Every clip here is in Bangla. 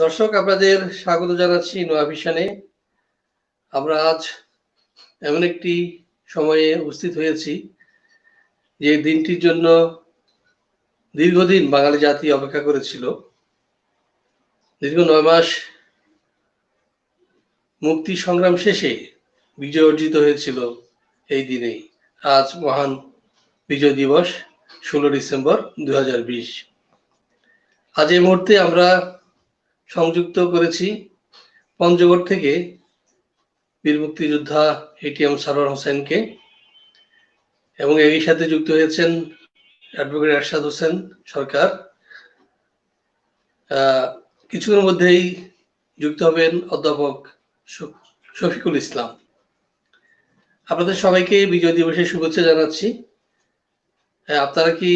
দর্শক, আপনাদের স্বাগত জানাচ্ছি নোয়া ভিশনে। আমরা আজ এমন একটি সময়ে উপস্থিত হয়েছি যে দিনটির জন্য দীর্ঘদিন বাঙালি জাতি অপেক্ষা করেছিল। দীর্ঘ 9 মাস মুক্তি সংগ্রাম শেষে বিজয় অর্জিত হয়েছিল এই দিনেই। আজ মহান বিজয় দিবস 16 ডিসেম্বর 2020। আজ এই মুহূর্তে আমরা সংযুক্ত করেছি পঞ্চগড় থেকে বীর মুক্তিযোদ্ধা এটিএম সারোয়ার হোসেনকে, এবং এর সাথে যুক্ত হয়েছেন অ্যাডভোকেট এরশাদ হোসেন সরকার। কিছুক্ষণের মধ্যেই যুক্ত হবেন অধ্যাপক শফিকুল ইসলাম। আপনাদের সবাইকে বিজয় দিবসের শুভেচ্ছা জানাচ্ছি। আপনারা কি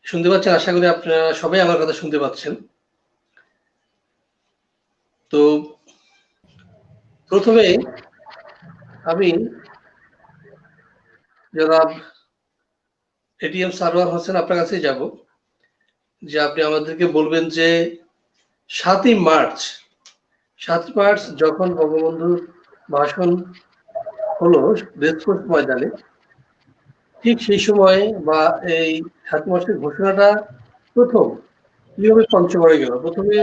শুনতে পাচ্ছেন? আশা করি আপনারা সবাই আমার কথা শুনতে পাচ্ছেন। তো প্রথমে আমি জনাব এটিএম সারোয়ার হোসেন আপনার কাছে যাব, যে আপনি আমাদেরকে বলবেন যে 7ই মার্চ যখন বঙ্গবন্ধুর ভাষণ হলো রেসকোর্স ময়দানে, ঠিক সেই সময় বা এই 7 মার্চের ঘোষণাটা প্রথম কিভাবে পঞ্চগড়ে গেল? প্রথমে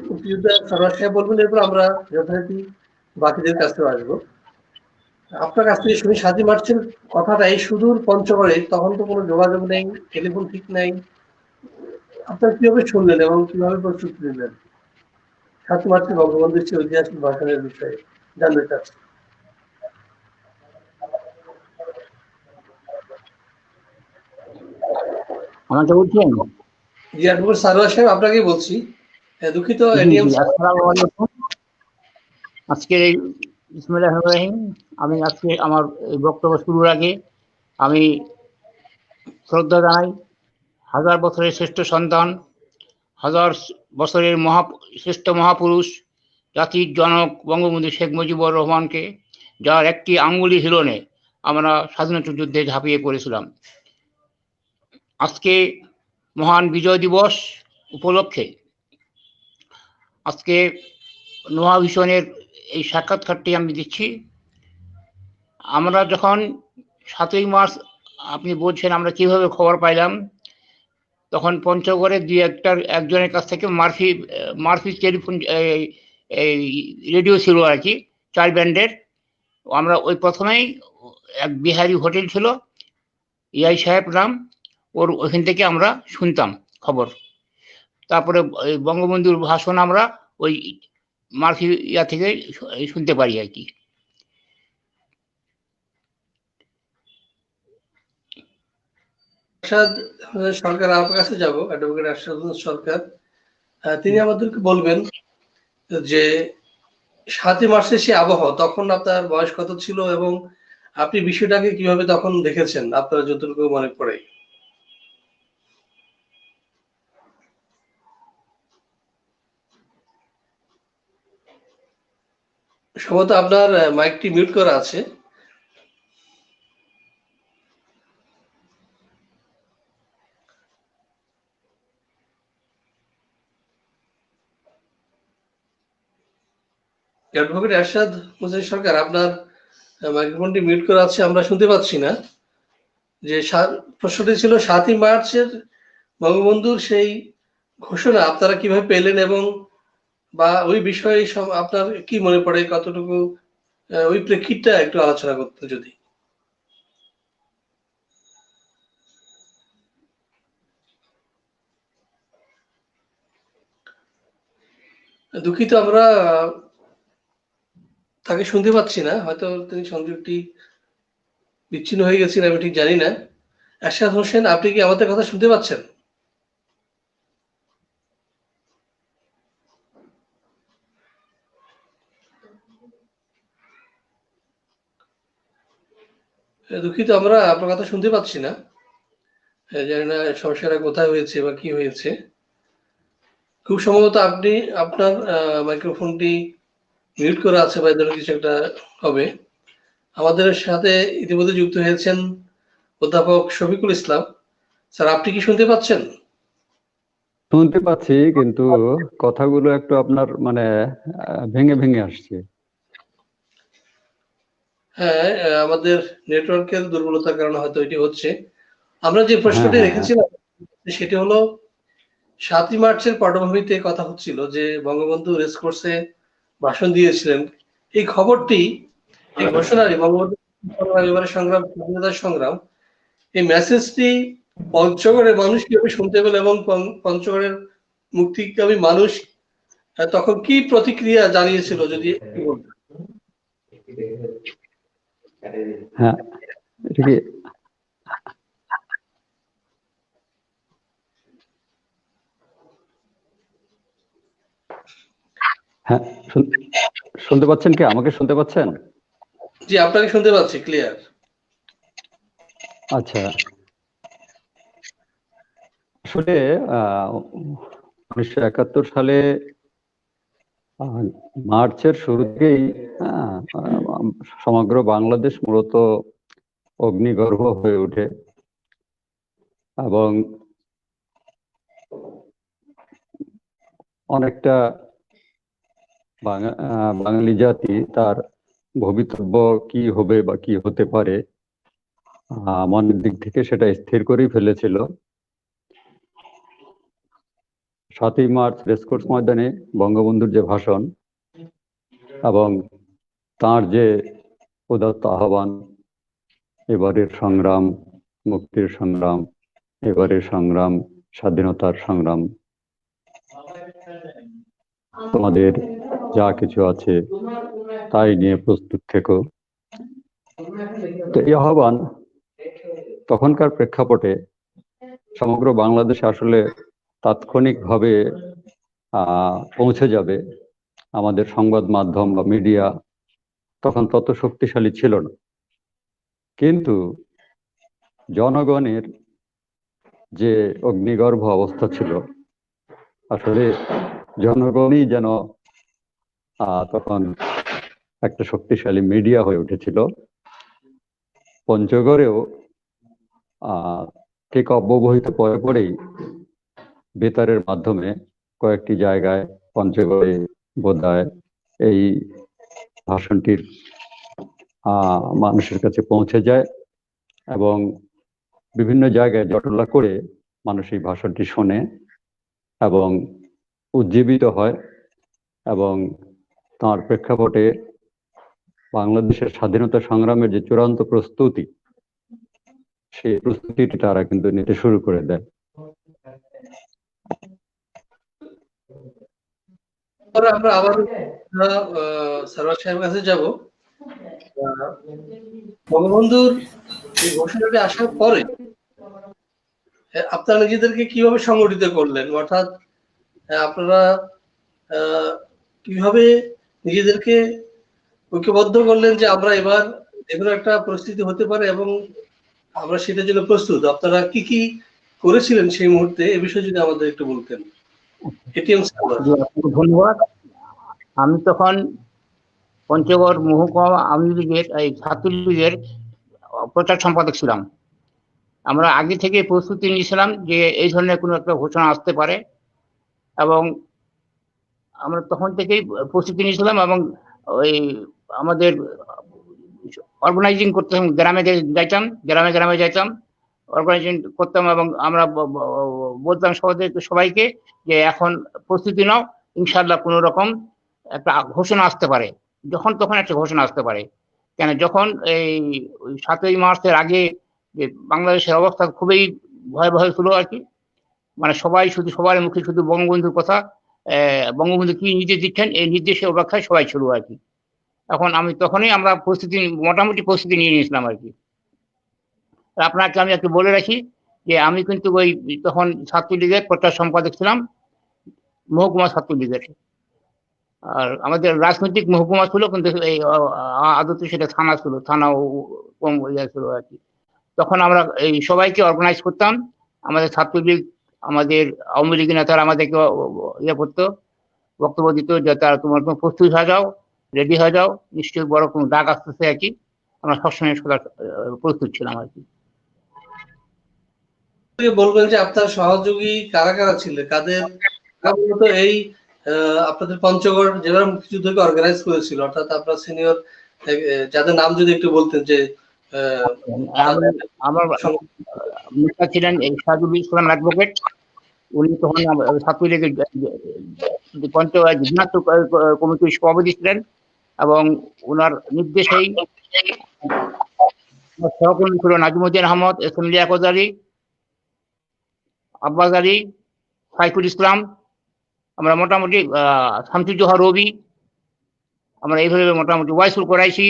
মুক্তিযোদ্ধা সারোয়ার সাহেব বলবেন, এরপর আমরা যথারীতি বাকিদের কাছে আসবো। আপনার কাছ থেকে শুনি 7ই মার্চের কথাটা এই সুদূর পঞ্চগড়ে, তখন তো কোনো যোগাযোগ নেই, টেলিফোন ঠিক নাই, আপনারা কিভাবে শুনলেন এবং কিভাবে প্রস্তুতি নিলেন 7ই মার্চে বঙ্গবন্ধুর সেই ঐতিহাসিক ভাষণের বিষয়ে জানতে চাচ্ছি। আমাকে বলছেন? জি, অ্যাডভোকেট সারোয়ার সাহেব আপনাকেই বলছি। দুঃখিত। আসসালামু আলাইকুম। আজকের এই বিসমিল্লাহির রহমানির রহিম, আমি আজকে আমার এই বক্তব্য শুরুর আগে আমি শ্রদ্ধা জানাই হাজার বছরের শ্রেষ্ঠ সন্তান, হাজার বছরের শ্রেষ্ঠ মহাপুরুষ, জাতির জনক বঙ্গবন্ধু শেখ মুজিবুর রহমানকে, যার একটি আঙ্গুলি হিলনে আমরা স্বাধীনতা যুদ্ধে ঝাঁপিয়ে পড়েছিলাম। আজকে মহান বিজয় দিবস উপলক্ষে আজকে নোয়া ভিশনের এই সাক্ষাৎকারটি আমি দিচ্ছি। আমরা যখন 7ই মার্চ, আপনি বলছেন আমরা কিভাবে খবর পাইলাম, তখন পঞ্চগড়ে একজনের কাছ থেকে মার্ফি টেলিফোন এই রেডিও ছিল আর কি, 4 ব্যান্ডের। আমরা ওই প্রথমেই এক বিহারি হোটেল ছিল, ইয়াই সাহেব নাম, ওখান থেকে আমরা শুনতাম খবর। তারপরে বঙ্গবন্ধুর ভাষণ আমরা ওই মার্ফি থেকে শুনতে পারি আর কি। এরশাদ সরকার, আপনার কাছে যাব, অ্যাডভোকেট এরশাদ সরকার। তিনি আমাদেরকে বলবেন যে 7ই মার্চের সে আবহাওয়া, তখন আপনার বয়স কত ছিল এবং আপনি বিষয়টাকে কিভাবে তখন দেখেছেন, আপনার যতটুকু মনে পড়ে। সম্ভবত আপনার মাইকটি মিউট করা আছে। অ্যাডভোকেট এরশাদ হোসেন সরকার, আপনার মাইক্রোফোনটি মিউট করা আছে, আমরা শুনতে পাচ্ছি না। যে প্রশ্নটি ছিল 7ই মার্চের বঙ্গবন্ধুর সেই ঘোষণা আপনারা কিভাবে পেলেন, এবং বা ওই বিষয়ে আপনার কি মনে পড়ে, কতটুকু ওই প্রেক্ষিতটা একটু আলোচনা করতে যদি। দুঃখিত, আমরা তাকে শুনতে পাচ্ছি না, হয়তো তিনি সংযোগটি বিচ্ছিন্ন হয়ে গেছেন, আমি ঠিক জানি না। এরশাদ হোসেন, আপনি কি আমাদের কথা শুনতে পাচ্ছেন? দুঃখিত, আমরা আপনার কথা শুনতে পাচ্ছি না, জানি না সমস্যাটা কোথায় হয়েছে বা কি হয়েছে। খুব সম্ভবত আপনি আপনার মাইক্রোফোনটি মিউট করা আছে বা এই ধরনের কিছু একটা হবে। আমাদের সাথে ইতিমধ্যে যুক্ত হয়েছেন অধ্যাপক শফিকুল ইসলাম। স্যার, আপনি কি শুনতে পাচ্ছেন? শুনতে পাচ্ছি, কিন্তু কথাগুলো একটু আপনার মানে ভেঙে ভেঙে আসছে। হ্যাঁ, আমাদের নেটওয়ার্কের দুর্বলতার কারণে হয়তো এটি হচ্ছে। আমরা যে হ্যাঁ প্রশ্নটি হ্যাঁ হ্যাঁ রেখেছিলাম সেটি হলো ৭ই মার্চের পটভূমিতে কথা হচ্ছিল যে বঙ্গবন্ধু রেসকোর্সে ভাষণ দিয়েছিলেন। এই খবরটি, এই ঘোষণাটি বঙ্গবন্ধু এবারে সংগ্রাম, স্বাধীনতার সংগ্রাম, এই মেসেজটি পঞ্চগড়ের মানুষ কিভাবে শুনতে পেল এবং পঞ্চগড়ের মুক্তিকামী মানুষ তখন কি প্রতিক্রিয়া জানিয়েছিল, যদি একটু বলতেন। হ্যাঁ, এটা কি হ্যাঁ শুনতে পাচ্ছেন কি? আমাকে শুনতে পাচ্ছেন? জি, আপনাকে শুনতে পাচ্ছি ক্লিয়ার। আচ্ছা, আসলে 1971 সালে মার্চের শুরু থেকেই সমগ্র বাংলাদেশ মূলত অগ্নিগর্ভ হয়ে ওঠে এবং অনেকটা বাঙালি জাতি তার ভবিতব্য কি হবে বা কি হতে পারে মনের দিক থেকে সেটা স্থির করেই ফেলেছিল। ৭ই মার্চ রেসকোর্স ময়দানে বঙ্গবন্ধুর যে ভাষণ এবং তার যে উদাত্ত আহ্বান, এবারের সংগ্রাম মুক্তির সংগ্রাম, এবারের সংগ্রাম স্বাধীনতার সংগ্রাম, তোমাদের যা কিছু আছে তাই নিয়ে প্রস্তুত থেকো, তো এই আহ্বান তখনকার প্রেক্ষাপটে সমগ্র বাংলাদেশে আসলে তাৎক্ষণিকভাবে পৌঁছে যাবে। আমাদের সংবাদ মাধ্যম বা মিডিয়া তখন তত শক্তিশালী ছিল না, কিন্তু জনগণের যে অগ্নিগর্ভ অবস্থা ছিল, আসলে জনগণই যেন তখন একটা শক্তিশালী মিডিয়া হয়ে উঠেছিল। পঞ্চগড়েও ঠিক অব্যবহিত পরে পরেই বেতারের মাধ্যমে কয়েকটি জায়গায় পঞ্চগড়ে বোধহয় এই ভাষণটির মানুষের কাছে পৌঁছে যায় এবং বিভিন্ন জায়গায় জটলা করে মানুষ এই ভাষণটি শোনে এবং উজ্জীবিত হয় এবং তার প্রেক্ষাপটে বাংলাদেশের স্বাধীনতা সংগ্রামের যে চূড়ান্ত প্রস্তুতি, সেই প্রস্তুতিটি তারা কিন্তু নিতে শুরু করে দেয়। আমরা আবার সরওয়ার সাহেবের কাছে যাব। বঙ্গবন্ধুর এই ঘোষণাটি আসার পরে আপনারা নিজেদেরকে কিভাবে সংগঠিত করলেন, অর্থাৎ আপনারা কিভাবে নিজেদেরকে ঐক্যবদ্ধ করলেন যে আমরা এবার যেকোনো একটা পরিস্থিতি হতে পারে এবং আমরা সেটার জন্য প্রস্তুত? আপনারা কি কি করেছিলেন সেই মুহূর্তে, এ বিষয়ে যদি আমাদের একটু বলতেন। ধন্যবাদ। আমি তখন পঞ্চগড় মহকুমা আওয়ামী লীগের এই ছাত্রলীগের প্রচার সম্পাদক ছিলাম। আমরা আগে থেকে প্রস্তুতি নিয়েছিলাম যে এই ধরনের কোনো একটা ঘোষণা আসতে পারে এবং আমরা তখন থেকেই প্রস্তুতি নিয়েছিলাম এবং ওই আমাদের অর্গানাইজিং করতাম, গ্রামে গ্রামে যাইতাম, অর্গানাইজিং করতাম এবং আমরা বলতাম সবাইকে যে এখন প্রস্তুতি নাও, ইনশাল্লাহ কোনো রকম একটা ঘোষণা আসতে পারে, যখন তখন একটা ঘোষণা আসতে পারে। কেন, যখন এই ৭ই মার্চের আগে যে বাংলাদেশের অবস্থা খুবই ভয়াবহ ছিল আর কি, মানে সবার মুখে শুধু বঙ্গবন্ধুর কথা, বঙ্গবন্ধু কি নির্দেশ দিচ্ছেন এই নির্দেশের অপেক্ষায় সবাই ছিল আর কি। এখন তখনই আমরা মোটামুটি প্রস্তুতি নিয়ে নিয়েছিলাম আর কি। আপনাকে আমি একটু বলে রাখি যে আমি কিন্তু ওই তখন ছাত্রলীগের প্রচার সম্পাদক ছিলাম, মহকুমা ছাত্রলীগের। আর আমাদের রাজনৈতিক মহকুমা ছিল, কিন্তু এই আদতে সেটা থানা ছিল, থানাও কম ইয়ে ছিল আর কি। তখন আমরা এই সবাইকে অর্গানাইজ করতাম, আমাদের ছাত্রলীগ, আমাদের আওয়ামী লীগ নেতারা আমাদেরকে ইয়ে করতো, বক্তব্য দিত যে তারা তোমার প্রস্তুত হয়ে যাও, রেডি হয়ে যাও, নিশ্চয়ই বড় কোনো ডাক আসতেছে আর কি। আমরা সবসময় সদা প্রস্তুত ছিলাম আর কি। বলবেন যে আপনার সহযোগী কারা কারা ছিল, কাদের মূলত এই আপনাদের পঞ্চগড় জেলার মুক্তিযুদ্ধকে অর্গানাইজ করেছিল, অর্থাৎ আপনার সিনিয়র যাদের নাম যদি একটু বলতেন যে আমার নেতা ছিলেন সাজুল ইসলাম অ্যাডভোকেট। উনি তখন ছাত্রলীগের পঞ্চায়েত কমিটির সভাপতি ছিলেন এবং ওনার নির্দেশেই সহকর্মী ছিল নাজিমুদ্দিন আহমদ, এস এম লিয়াকত আলী, আব্বাস আলী, সাইফুল ইসলাম, আমরা মোটামুটি শামসুজ্জোহা রবি, আমরা এইভাবে মোটামুটি ওয়াইসুল কোরাইশি,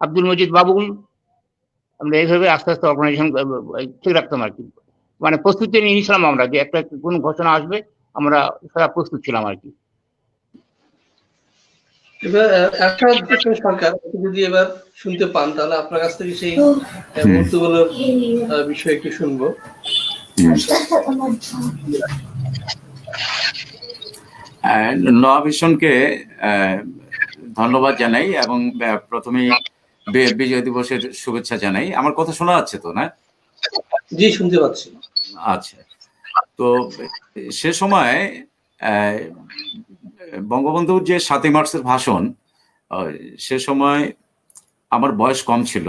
আব্দুল মজিদ বাবুল, আমরা এইভাবে আস্তে আস্তে অর্গানাইজেশন ঠিক রাখতাম আর কি। মানে প্রস্তুতি নিয়ে নিয়েছিলাম আমরা যে একটা কোন ঘোষণা আসবে আমরা সারা প্রস্তুত ছিলাম আর কি। এবার সরকার যদি এবার শুনতে পান তাহলে আপনার কাছ থেকে সেই মুহূর্তগুলো বিষয়ে একটু শুনবো। নোয়া ভিশনকে ধন্যবাদ জানাই এবং প্রথমে বিজয় দিবসের শুভেচ্ছা জানাই। আমার কথা শোনা যাচ্ছে তো? না, জি শুনতে পাচ্ছি। আচ্ছা, তো সে সময় বঙ্গবন্ধুর যে 7ই মার্চের ভাষণ, সে সময় আমার বয়স কম ছিল,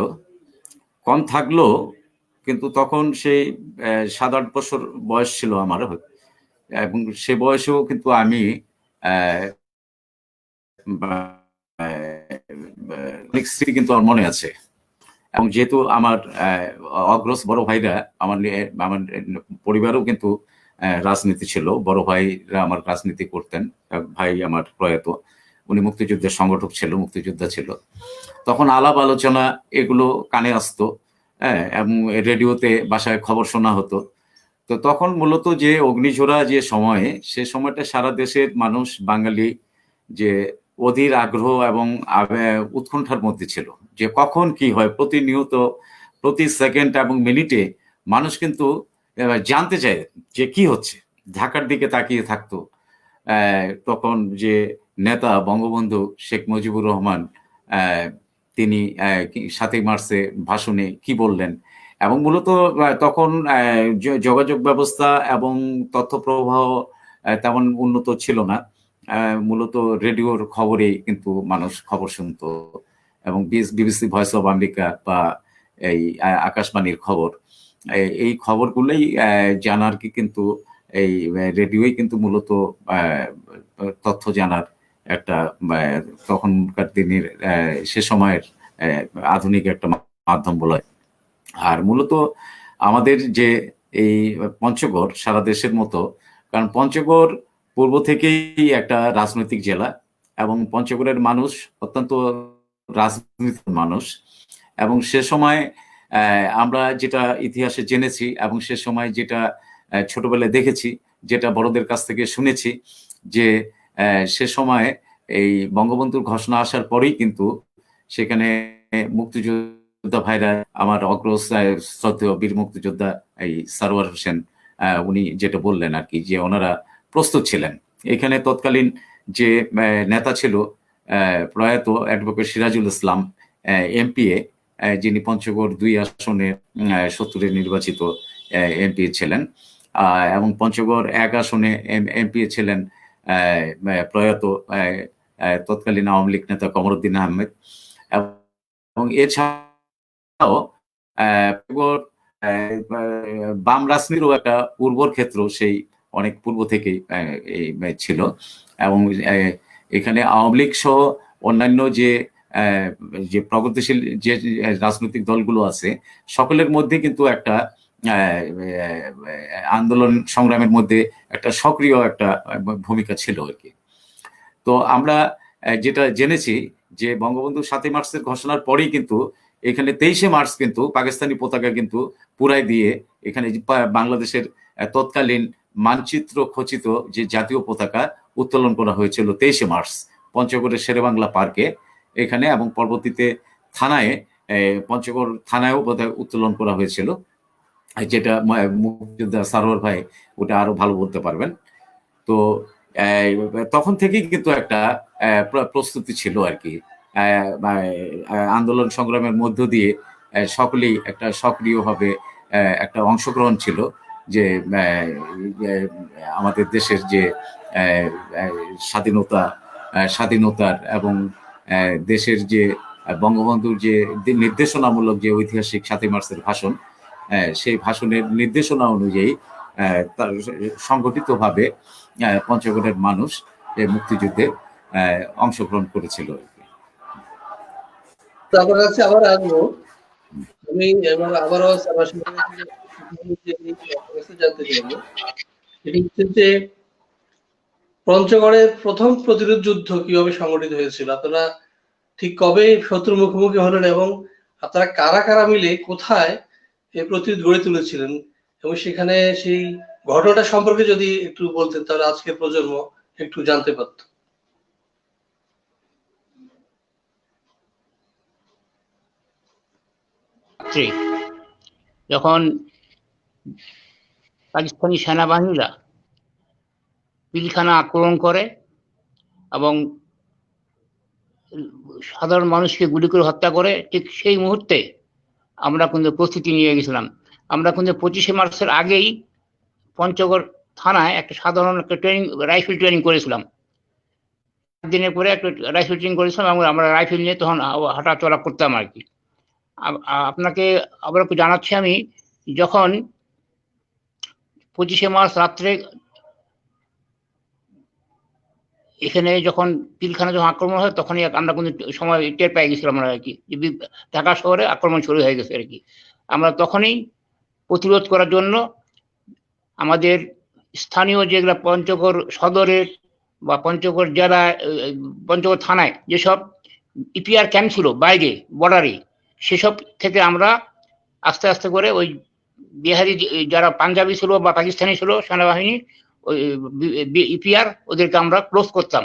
কম থাকলেও কিন্তু তখন সেই 7-8 বছর বয়স ছিল আমার, এবং সে বয়সেও কিন্তু আমি অনেক স্মৃতি কিন্তু আমার মনে আছে। এবং যেহেতু আমার অগ্রজ বড় ভাইরা, আমার পরিবারও কিন্তু রাজনীতি ছিল, বড় ভাইরা আমার রাজনীতি করতেন। ভাই আমার প্রয়াত, উনি মুক্তিযুদ্ধের সংগঠক ছিল, মুক্তিযোদ্ধা ছিল। তখন আলাপ আলোচনা এগুলো কানে আসতো, এবং রেডিওতে বাসায় খবর শোনা হতো। তো তখন মূলত যে অগ্নিঝরা যে সময়ে, সে সময়টা সারা দেশের মানুষ, বাঙালি যে অধীর আগ্রহ এবং উৎকণ্ঠার মধ্যে ছিল যে কখন কি হয়। প্রতিনিয়ত প্রতি সেকেন্ড এবং মিনিটে মানুষ কিন্তু জানতে চায় যে কি হচ্ছে, ঢাকার দিকে তাকিয়ে থাকতো। তখন যে নেতা বঙ্গবন্ধু শেখ মুজিবুর রহমান, তিনি 7ই মার্চে ভাষণে কি বললেন, এবং মূলত তখন যোগাযোগ ব্যবস্থা এবং তথ্য প্রবাহ তেমন উন্নত ছিল না। মূলত রেডিওর খবরে কিন্তু মানুষ খবর শুনতো, এবং বিবিসি, ভয়েস অফ আমেরিকা বা এই আকাশবাণীর খবর, এই খবরগুলোই জানার কি কিন্তু এই রেডিওই কিন্তু মূলত তথ্য জানার একটা তখনকার দিনের সে সময়ের আধুনিক একটা মাধ্যম বলা। আর মূলত আমাদের যে এই পঞ্চগড় সারা দেশের মতো, কারণ পঞ্চগড় পূর্ব থেকেই একটা রাজনৈতিক জেলা, এবং পঞ্চগড়ের মানুষ অত্যন্ত রাজনৈতিক মানুষ। এবং সে সময় আমরা যেটা ইতিহাসে জেনেছি এবং সে সময় যেটা ছোটবেলায় দেখেছি, যেটা বড়দের কাছ থেকে শুনেছি, যে সে সময় এই বঙ্গবন্ধুর ঘোষণা আসার পরেই কিন্তু সেখানে মুক্তিযোদ্ধা ভাইরা, আমার অগ্রজ শ্রদ্ধেয় বীর মুক্তিযোদ্ধা এই সারোয়ার হোসেন, উনি যেটা বললেন আর কি, যে ওনারা প্রস্তুত ছিলেন। এখানে তৎকালীন যে নেতা ছিল প্রয়াত অ্যাডভোকেট সিরাজুল ইসলাম এমপিএ, যিনি পঞ্চগড় 2 আসনে 70-এ নির্বাচিত এমপি ছিলেন, এবং পঞ্চগড় 1 আসনে এমপি ছিলেন প্রয়াত তৎকালীন আওয়ামী লীগ নেতা কমরুদ্দিন আহমেদ। এবং এছাড়াও বাম রাজনীতিরও একটা উর্বর ক্ষেত্র সেই অনেক পূর্ব থেকেই ছিল। এবং এখানে আওয়ামী লীগ সহ অন্যান্য যে প্রগতিশীল যে রাজনৈতিক দলগুলো আছে, সকলের মধ্যে কিন্তু একটা আন্দোলন সংগ্রামের মধ্যে একটা সক্রিয় একটা ভূমিকা ছিল আর কি। তো আমরা যেটা জেনেছি যে বঙ্গবন্ধু 7ই মার্চের ঘোষণার পরেই কিন্তু এখানে 23শে মার্চ কিন্তু পাকিস্তানি পতাকা কিন্তু পুরাই দিয়ে এখানে বাংলাদেশের তৎকালীন মানচিত্র খচিত যে জাতীয় পতাকা উত্তোলন করা হয়েছিল 23শে মার্চ পঞ্চগড়ের শেরেবাংলা পার্কে এখানে, এবং পরবর্তীতে থানায়, পঞ্চগড় থানায়ও বোধহয় উত্তোলন করা হয়েছিল, যেটা মুক্তিযোদ্ধা সারোয়ার ভাই ওটা আরো ভালো বলতে পারবেন। তো তখন থেকেই কিন্তু একটা প্রস্তুতি ছিল আর কি। আন্দোলন সংগ্রামের মধ্য দিয়ে সকলেই একটা সক্রিয়ভাবে একটা অংশগ্রহণ ছিল। যে আমাদের দেশের যে স্বাধীনতার এবং দেশের যে বঙ্গবন্ধুর যে নির্দেশনামূলক যে ঐতিহাসিক 7ই মার্চের ভাষণ, সেই ভাষণের নির্দেশনা অনুযায়ী তার সংগঠিতভাবে পঞ্চগড়ের মানুষ এই মুক্তিযুদ্ধে অংশগ্রহণ করেছিল। আপনার কাছে আবার আসবো, আমি এবার আবারও জানতে চাইবো, এটি হচ্ছে যে পঞ্চগড়ের প্রথম প্রতিরোধ যুদ্ধ কিভাবে সংগঠিত হয়েছিল, আপনারা ঠিক কবে শত্রুর মুখোমুখি হলেন এবং আপনারা কারা কারা মিলে কোথায় এই প্রতিরোধ গড়ে তুলেছিলেন, এবং সেখানে সেই ঘটনাটা সম্পর্কে যদি একটু বলতেন তাহলে আজকের প্রজন্ম একটু জানতে পারত। যখন পাকিস্তানি সেনাবাহিনীরা পিলখানা আক্রমণ করে এবং সাধারণ মানুষকে গুলি করে হত্যা করে, ঠিক সেই মুহূর্তে আমরা কিন্তু প্রস্তুতি নিয়ে গেছিলাম। আমরা কিন্তু 25শে মার্চের আগেই পঞ্চগড় থানায় একটা সাধারণ একটা ট্রেনিং, রাইফেল ট্রেনিং করেছিলাম। দিনের পরে একটা রাইফেল ট্রেনিং করেছিলাম এবং আমরা রাইফেল নিয়ে তখন হাঁটা চলা করতাম আর কি। আপনাকে আবার একটু জানাচ্ছি, আমি যখন 25শে মার্চ রাত্রে এখানে যখন পিলখানা যখন আক্রমণ হয় তখনই আমরা কিন্তু সময় টের পেয়ে গেছিলাম আমরা আর কি, ঢাকা শহরে আক্রমণ শুরু হয়ে গেছে আর কি। আমরা তখনই প্রতিরোধ করার জন্য আমাদের স্থানীয় যেগুলো পঞ্চগড় সদরের বা পঞ্চগড় জেলা, পঞ্চগড় থানায় যেসব ইপিআর ক্যাম্প ছিল বাইরে বর্ডারে, সেসব থেকে আমরা আস্তে আস্তে করে ওই বিহারি যারা পাঞ্জাবি ছিল বা পাকিস্তানি ছিল সেনাবাহিনী, ওই ইপিআর, ওদেরকে আমরা ক্লোজ করতাম।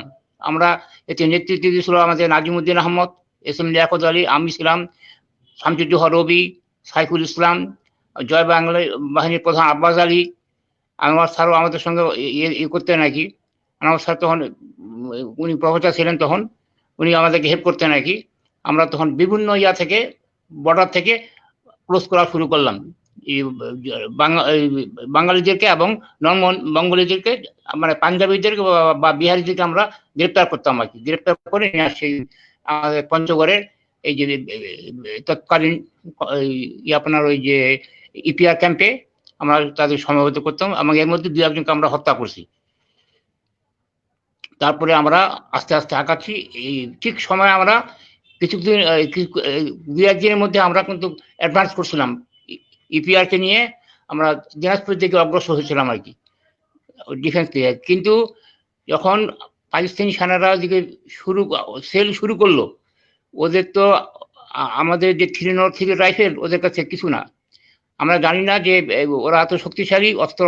আমরা এতে নেতৃত্ব দিয়েছিল আমাদের নাজিমুদ্দিন আহমদ, এস এম লিয়াকত আলী, আমি ছিলাম, শামসুজ্জোহা রবি, সাইফুল ইসলাম, জয় বাংলা বাহিনীর প্রধান আব্বাস আলী, আনোয়ার স্যারও আমাদের সঙ্গে ইয়ে করতেন নাকি। আনোয়ার স্যার তখন উনি প্রফেসর ছিলেন, তখন উনি আমাদেরকে হেল্প করতেন নাকি। আমরা তখন বিভিন্ন ইয়া থেকে বর্ডার থেকে ক্লোজ করা শুরু করলাম বাঙালিদেরকে এবং নন বেঙ্গলিদেরকে, মানে পাঞ্জাবিদেরকে বা বিহারিদেরকে আমরা গ্রেপ্তার করতাম আর কি। গ্রেপ্তার করে নিয়ে আসছি আমাদের পঞ্চগড়ের এই যে তৎকালীন আপনার ওই যে ইপিআর ক্যাম্পে আমরা তাদের সমবেত করতাম এবং এর মধ্যে 2-1জনকে আমরা হত্যা করছি। তারপরে আমরা আস্তে আস্তে আগাচ্ছি। এই ঠিক সময় আমরা কিছুদিন 2-1 দিনের মধ্যে আমরা কিন্তু অ্যাডভান্স করছিলাম, ইপিআর কে নিয়ে আমরা দিনাজপুর দিকে অগ্রসর হয়েছিলাম আর কি, ডিফেন্স থেকে। কিন্তু যখন পাকিস্তানি সেনারা দিকে সেল শুরু করলো, ওদের তো আমাদের যে 303 রাইফেল ওদের কাছে কিছু না। আমরা জানি না যে ওরা এত শক্তিশালী অস্ত্র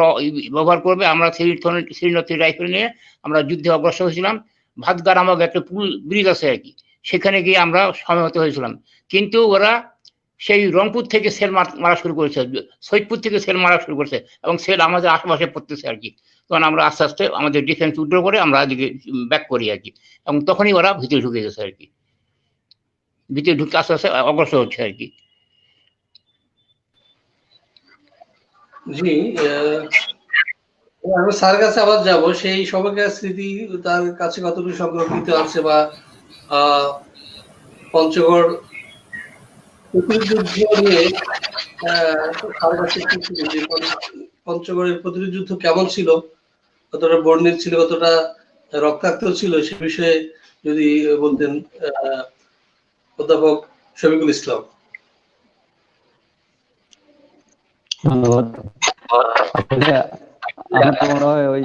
ব্যবহার করবে। আমরা 303 রাইফেল নিয়ে আমরা যুদ্ধে অগ্রসর হয়েছিলাম। ভাতগার নামক একটা পুল ব্রিজ আছে আর কি, সেখানে গিয়ে আমরা সমবেত হয়েছিলাম। কিন্তু ওরা সেই রংপুর থেকে সেল মারা শুরু করেছে, সৈয়দপুর থেকে সেল মারা শুরু করেছে এবং সেল আমাদের আশেপাশে পড়তেছে আর কি। তখন আমরা আস্তে আস্তে আমাদের ডিফেন্স উইথড্র করে আমরা এদিকে ব্যাক করি আর কি, এবং তখনই ওরা ভিতরে ঢুকে গেছে আর কি, ভিতরে ঢুকে আস্তে আস্তে অগ্রসর হচ্ছে আর কি। জি, আমি স্যার কাছে আবার যাব, সেই সময়কার স্মৃতি তার কাছে কতটুকু সংরক্ষিত আছে বা পঞ্চগড় প্রতিরোধ যুদ্ধ নিয়ে তার কাছে পঞ্চগড়ের প্রতিরোধ যুদ্ধ কেমন ছিল, কতটা বর্ণিল ছিল, কতটা রক্তাক্ত ছিল, সে বিষয়ে যদি বলতেন অধ্যাপক শফিকুল ইসলাম। ধন্যবাদ। আসলে আমার তো মনে হয় ওই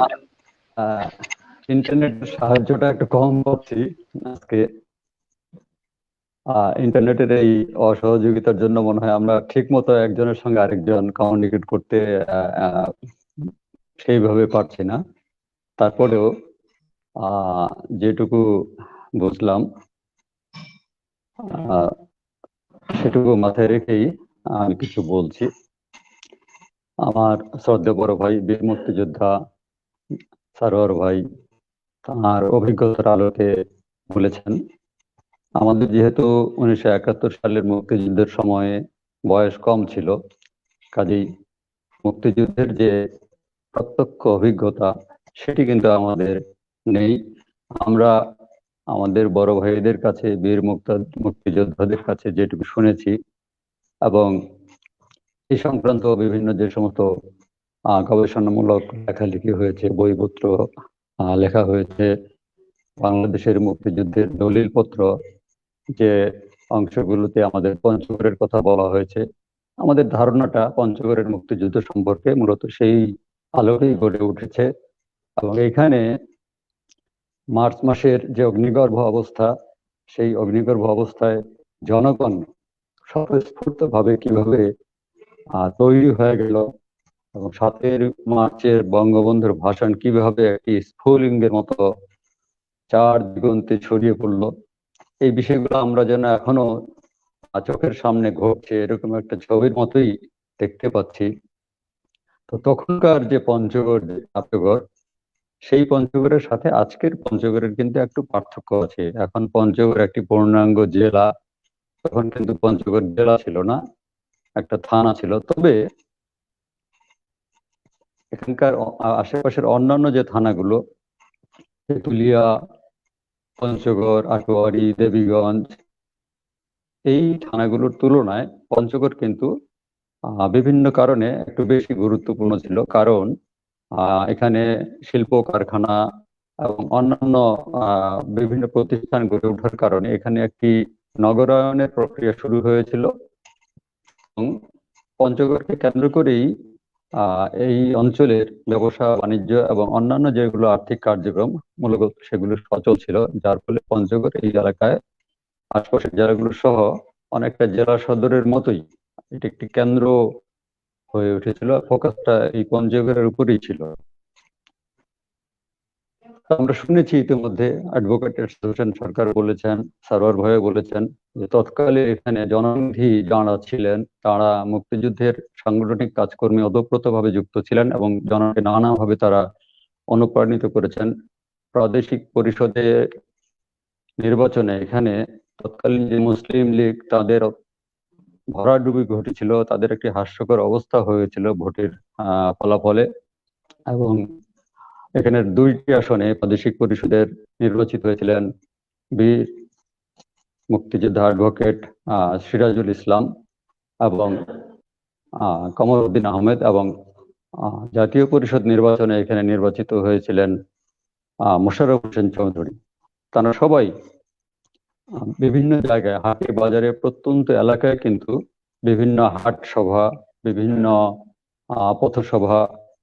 ইন্টারনেটের সাহায্যটা একটু কম পাচ্ছি আজকে। ইন্টারনেটের এই অসহযোগিতার জন্য মনে হয় আমরা ঠিক মতো একজনের সঙ্গে আরেকজন কমিউনিকেট করতে সেইভাবে পারছি না। তারপরেও যেটুকু বুঝলাম সেটুকু মাথায় রেখেই আমি কিছু বলছি। আমার শ্রদ্ধেয় বড় ভাই বীর মুক্তিযোদ্ধা সারোয়ার ভাই তার অভিজ্ঞতার আলোকে বলেছেন। আমাদের যেহেতু 1971 সালের মুক্তিযুদ্ধের সময়ে বয়স কম ছিল, কাজেই মুক্তিযুদ্ধের যে প্রত্যক্ষ অভিজ্ঞতা সেটি কিন্তু আমাদের নেই। আমরা আমাদের বড় ভাইদের কাছে, বীর মুক্তিযোদ্ধাদের কাছে যেটুকু শুনেছি এবং এই সংক্রান্ত বিভিন্ন যে সমস্ত গবেষণামূলক লেখালেখি হয়েছে, বইপত্র লেখা হয়েছে, বাংলাদেশের মুক্তিযুদ্ধের দলিলপত্র যে অংশগুলোতে আমাদের পঞ্চগড়ের কথা বলা হয়েছে, আমাদের ধারণাটা পঞ্চগড়ের মুক্তিযুদ্ধ সম্পর্কে মূলত সেই আলোকেই গড়ে উঠেছে। এবং এখানে মার্চ মাসের যে অগ্নিগর্ভ অবস্থা, সেই অগ্নিগর্ভ অবস্থায় জনগণ স্বতঃস্ফূর্তভাবে কিভাবে তৈরি হয়ে গেল এবং 7 মার্চের বঙ্গবন্ধুর ভাষণ কিভাবে একটি স্ফুলিঙ্গের মতো চার দিগন্তে ছড়িয়ে পড়লো, এই বিষয়গুলো আমরা যেন এখনো চোখের সামনে ঘটছে এরকম একটা ছবির মতোই দেখতে পাচ্ছি। তো তখনকার যে পঞ্চগড়, যে জাতীয়গড়, সেই পঞ্চগড়ের সাথে আজকের পঞ্চগড়ের কিন্তু একটু পার্থক্য আছে। এখন পঞ্চগড় একটি পূর্ণাঙ্গ জেলা, তখন কিন্তু পঞ্চগড় জেলা ছিল না, একটা থানা ছিল। তবে এখানকার আশেপাশের অন্যান্য যে থানাগুলো, তেঁতুলিয়া, পঞ্চগড়, আটোয়ারি, দেবীগঞ্জ, এই থানাগুলোর তুলনায় পঞ্চগড় কিন্তু বিভিন্ন কারণে একটু বেশি গুরুত্বপূর্ণ ছিল। কারণ এখানে শিল্প কারখানা এবং অন্যান্য বিভিন্ন প্রতিষ্ঠান গড়ে ওঠার কারণে এখানে একটি নগরায়নের প্রক্রিয়া শুরু হয়েছিল এবং পঞ্চগড়কে কেন্দ্র করেই এই অঞ্চলের ব্যবসা বাণিজ্য এবং অন্যান্য যেগুলো আর্থিক কার্যক্রম মূলত সেগুলো সচল ছিল, যার ফলে পঞ্চগড় এই এলাকায় আশপাশের জেলাগুলো সহ অনেকটা জেলা সদরের মতোই এটি একটি কেন্দ্র হয়ে উঠেছিল। ফোকাসটা এই পঞ্চগড়ের উপরেই ছিল। আমরা শুনেছি ইতিমধ্যে অ্যাডভোকেট হোসেন সরকার বলেছেন, সারোয়ার ভাইও বলেছেন যে তৎকালে এখানে জননিধি যাঁরা ছিলেন তারা মুক্তিযুদ্ধের সাংগঠনিক কাজকর্মে ওতপ্রোতভাবে যুক্ত ছিলেন এবং জনকে নানাভাবে তারা অনুপ্রাণিত করেছেন। প্রাদেশিক পরিষদে নির্বাচনে এখানে তৎকালীন যে মুসলিম লীগ, তাদের ভরাডুবি ঘটেছিল, তাদের একটি হাস্যকর অবস্থা হয়েছিল ভোটের ফলাফলে। এবং এখানে 2টি আসনে প্রাদেশিক পরিষদের নির্বাচিত হয়েছিলেন বীর মুক্তিযোদ্ধা অ্যাডভোকেট সিরাজুল ইসলাম এবং কমরউদ্দিন আহমেদ, এবং জাতীয় পরিষদ নির্বাচনে এখানে নির্বাচিত হয়েছিলেন মোশাররফ হোসেন চৌধুরী। তারা সবাই বিভিন্ন জায়গায়, হাটে বাজারে, প্রত্যন্ত এলাকায় কিন্তু বিভিন্ন হাট সভা, বিভিন্ন পথসভা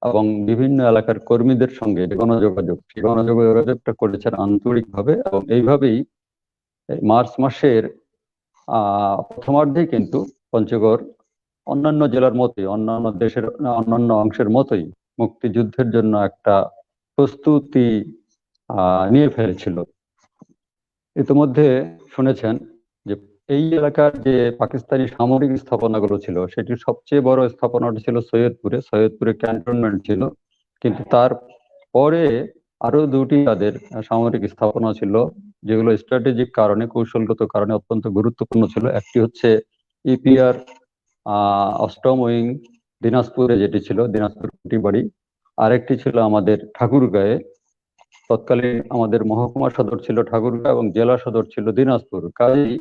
এবং বিভিন্ন এলাকার কর্মীদের সঙ্গে গণযোগাযোগটা করেছেন আন্তরিকভাবে। এবং এইভাবেই মার্চ মাসের প্রথমার্ধে কিন্তু পঞ্চগড় অন্যান্য জেলার মতোই, অন্যান্য দেশের অন্যান্য অংশের মতোই মুক্তিযুদ্ধের জন্য একটা প্রস্তুতি নিয়ে ফেলেছিল। ইতিমধ্যে শুনেছেন যে এই এলাকার যে পাকিস্তানি সামরিক স্থাপনাগুলো ছিল, সেটির সবচেয়ে বড় স্থাপনাটা ছিল সৈয়দপুরে ক্যান্টনমেন্ট ছিল। কিন্তু তার পরে আরো 2টি তাদের সামরিক স্থাপনা ছিল যেগুলো স্ট্র্যাটেজিক কারণে, কৌশলগত কারণে অত্যন্ত গুরুত্বপূর্ণ ছিল। একটি হচ্ছে ইপিআর 8ম উইং দিনাজপুরে, যেটি ছিল দিনাজপুর কুটিবাড়ি। আরেকটি ছিল আমাদের ঠাকুরগাঁয়ে। তৎকালীন আমাদের মহকুমা সদর ছিল ঠাকুরগাঁও এবং জেলা সদর ছিল দিনাজপুর। কাজেই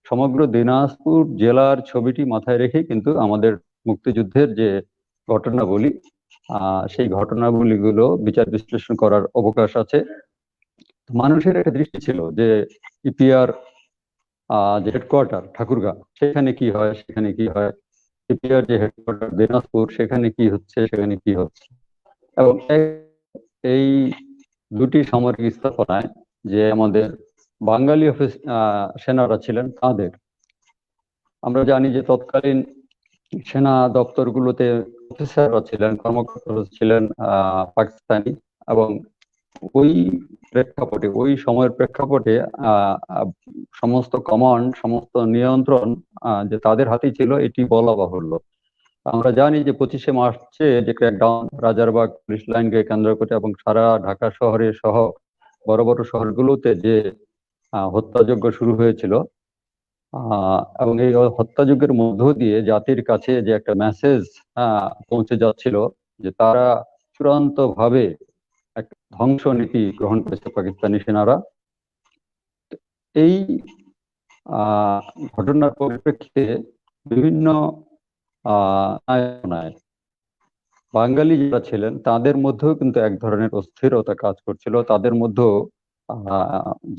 সমগ্র দিনাজপুর জেলার ছবিটি মাথায় রেখে কিন্তু আমাদের মুক্তিযুদ্ধের যে ঘটনাবলী, সেই ঘটনাবলীগুলো বিচার বিশ্লেষণ করার অবকাশ আছে। মানুষের একটা দৃষ্টি ছিল যে ইপিআর যে হেডকোয়ার্টার ঠাকুরগাঁও, সেখানে কি হয়, সেখানে কি হয়, ইপিআর যে হেডকোয়ার্টার দিনাজপুর, সেখানে কি হচ্ছে, সেখানে কি হচ্ছে। এবং এই 2টি সামরিক স্থাপনায় যে আমাদের বাঙালি সেনারা ছিলেন, তাদের আমরা জানি যে তৎকালীন সেনা দপ্তরগুলোতে অফিসাররা ছিলেন, কর্মকর্তারা ছিলেন পাকিস্তানি। এবং ওই সময়ের প্রেক্ষাপটে সমস্ত কমান্ড, সমস্ত নিয়ন্ত্রণ যে তাদের হাতেই ছিল, এটি বলা বাহুল্য। আমরা জানি যে 25শে মার্চে যে ক্র্যাকডাউন রাজারবাগ পুলিশ লাইনকে কেন্দ্র করে এবং সারা ঢাকা শহরে সহ বড় বড় শহরগুলোতে যে হত্যাযজ্ঞ শুরু হয়েছিল, এবং এই হত্যাযজ্ঞের মধ্য দিয়ে জাতির কাছে যে একটা মেসেজ পৌঁছে যাচ্ছিল যে তারা চূড়ান্তভাবে একটা ধ্বংস নীতি গ্রহণ করেছে পাকিস্তানি সেনারা। এই ঘটনার পরিপ্রেক্ষিতে বিভিন্ন বাঙালি যারা ছিলেন তাদের মধ্যেও কিন্তু এক ধরনের অস্থিরতা কাজ করছিল। তাদের মধ্যেও